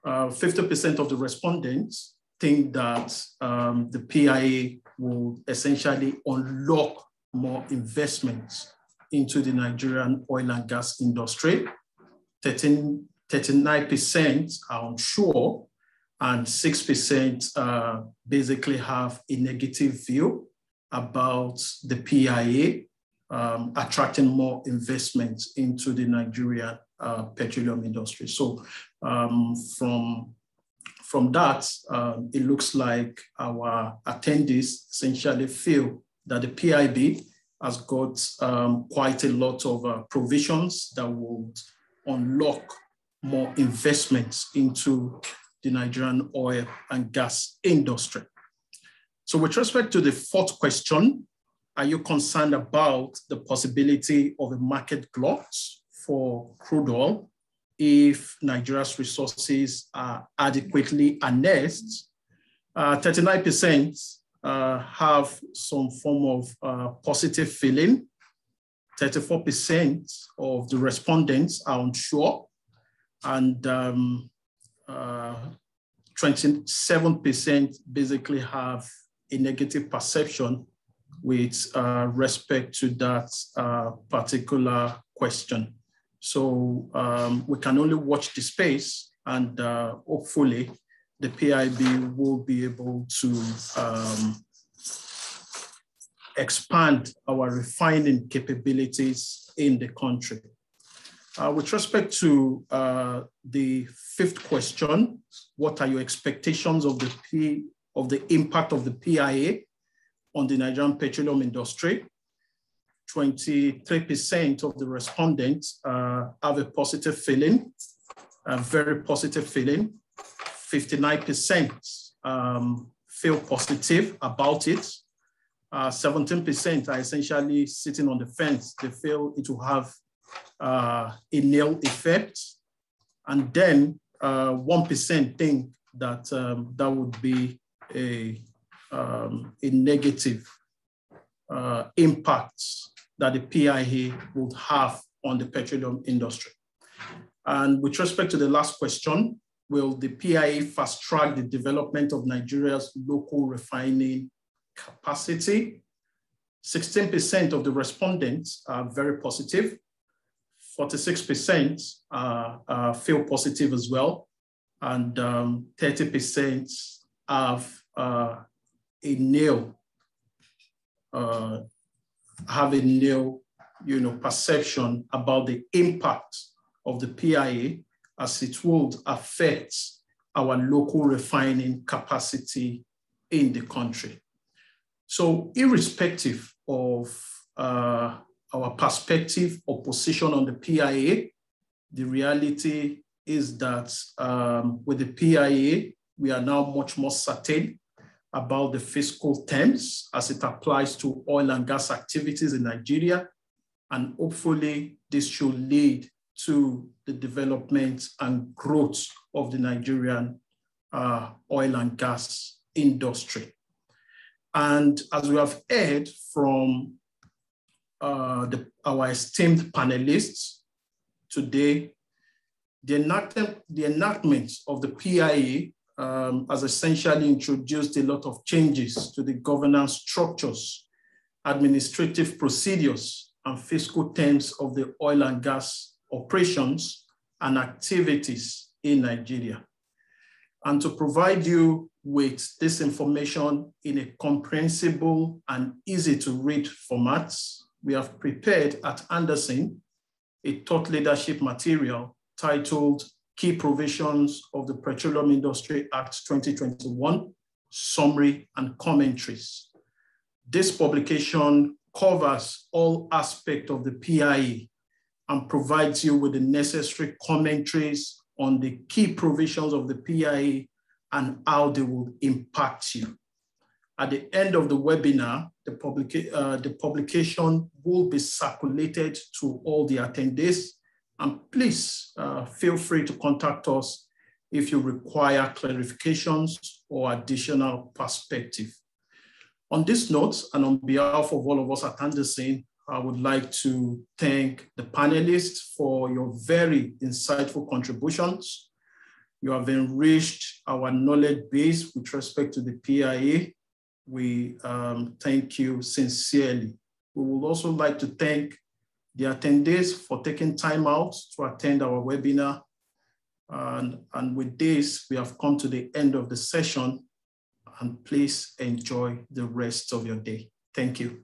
50% of the respondents think that the PIA will essentially unlock more investments into the Nigerian oil and gas industry. 39% are unsure, and 6% basically have a negative view about the PIA attracting more investments into the Nigerian petroleum industry. So from that, it looks like our attendees essentially feel that the PIB has got quite a lot of provisions that would unlock more investments into the Nigerian oil and gas industry. So with respect to the fourth question, are you concerned about the possibility of a market glut for crude oil if Nigeria's resources are adequately harnessed? 39% have some form of positive feeling. 34% of the respondents are unsure, and 27% basically have a negative perception with respect to that particular question. So we can only watch the space, and hopefully the PIB will be able to expand our refining capabilities in the country. With respect to the fifth question, what are your expectations of the impact of the PIA on the Nigerian petroleum industry? 23% of the respondents have a positive feeling, a very positive feeling. 59% feel positive about it. 17% are essentially sitting on the fence. They feel it will have a nil effect. And then 1% think that that would be a negative impact that the PIA would have on the petroleum industry. And with respect to the last question, will the PIA fast track the development of Nigeria's local refining capacity? 16% of the respondents are very positive. 46% feel positive as well. And 30% have a nil perception about the impact of the PIA as it would affect our local refining capacity in the country. So irrespective of our perspective or position on the PIA, the reality is that with the PIA, we are now much more certain about the fiscal terms as it applies to oil and gas activities in Nigeria. And hopefully this should lead to the development and growth of the Nigerian oil and gas industry. And as we have heard from our esteemed panelists today, the enactment of the PIA has essentially introduced a lot of changes to the governance structures, administrative procedures, and fiscal terms of the oil and gas operations and activities in Nigeria. And to provide you with this information in a comprehensible and easy to read format, we have prepared at Anderson a thought leadership material titled Key Provisions of the Petroleum Industry Act 2021, Summary and Commentaries. This publication covers all aspects of the PIA and provides you with the necessary commentaries on the key provisions of the PIA and how they will impact you. At the end of the webinar, the publication will be circulated to all the attendees. And please feel free to contact us if you require clarifications or additional perspective. On this note, and on behalf of all of us at Anderson, I would like to thank the panelists for your very insightful contributions. You have enriched our knowledge base with respect to the PIA. We thank you sincerely. We would also like to thank the attendees for taking time out to attend our webinar. And with this, we have come to the end of the session, and please enjoy the rest of your day. Thank you.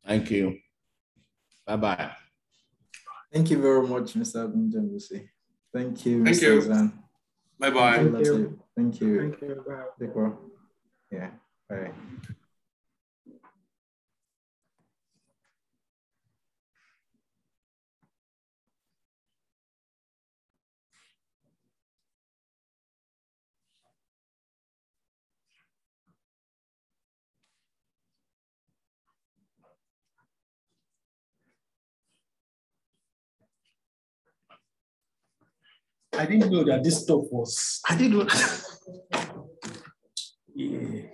Thank you. Bye-bye. Thank you very much, Mr. Abunjambusi. Thank you, Thank Mr. you. Zan. Bye-bye. Thank you. Thank you. Thank you. Bye. Take care. Yeah, bye. I didn't know that this stuff was, I didn't know. Yeah.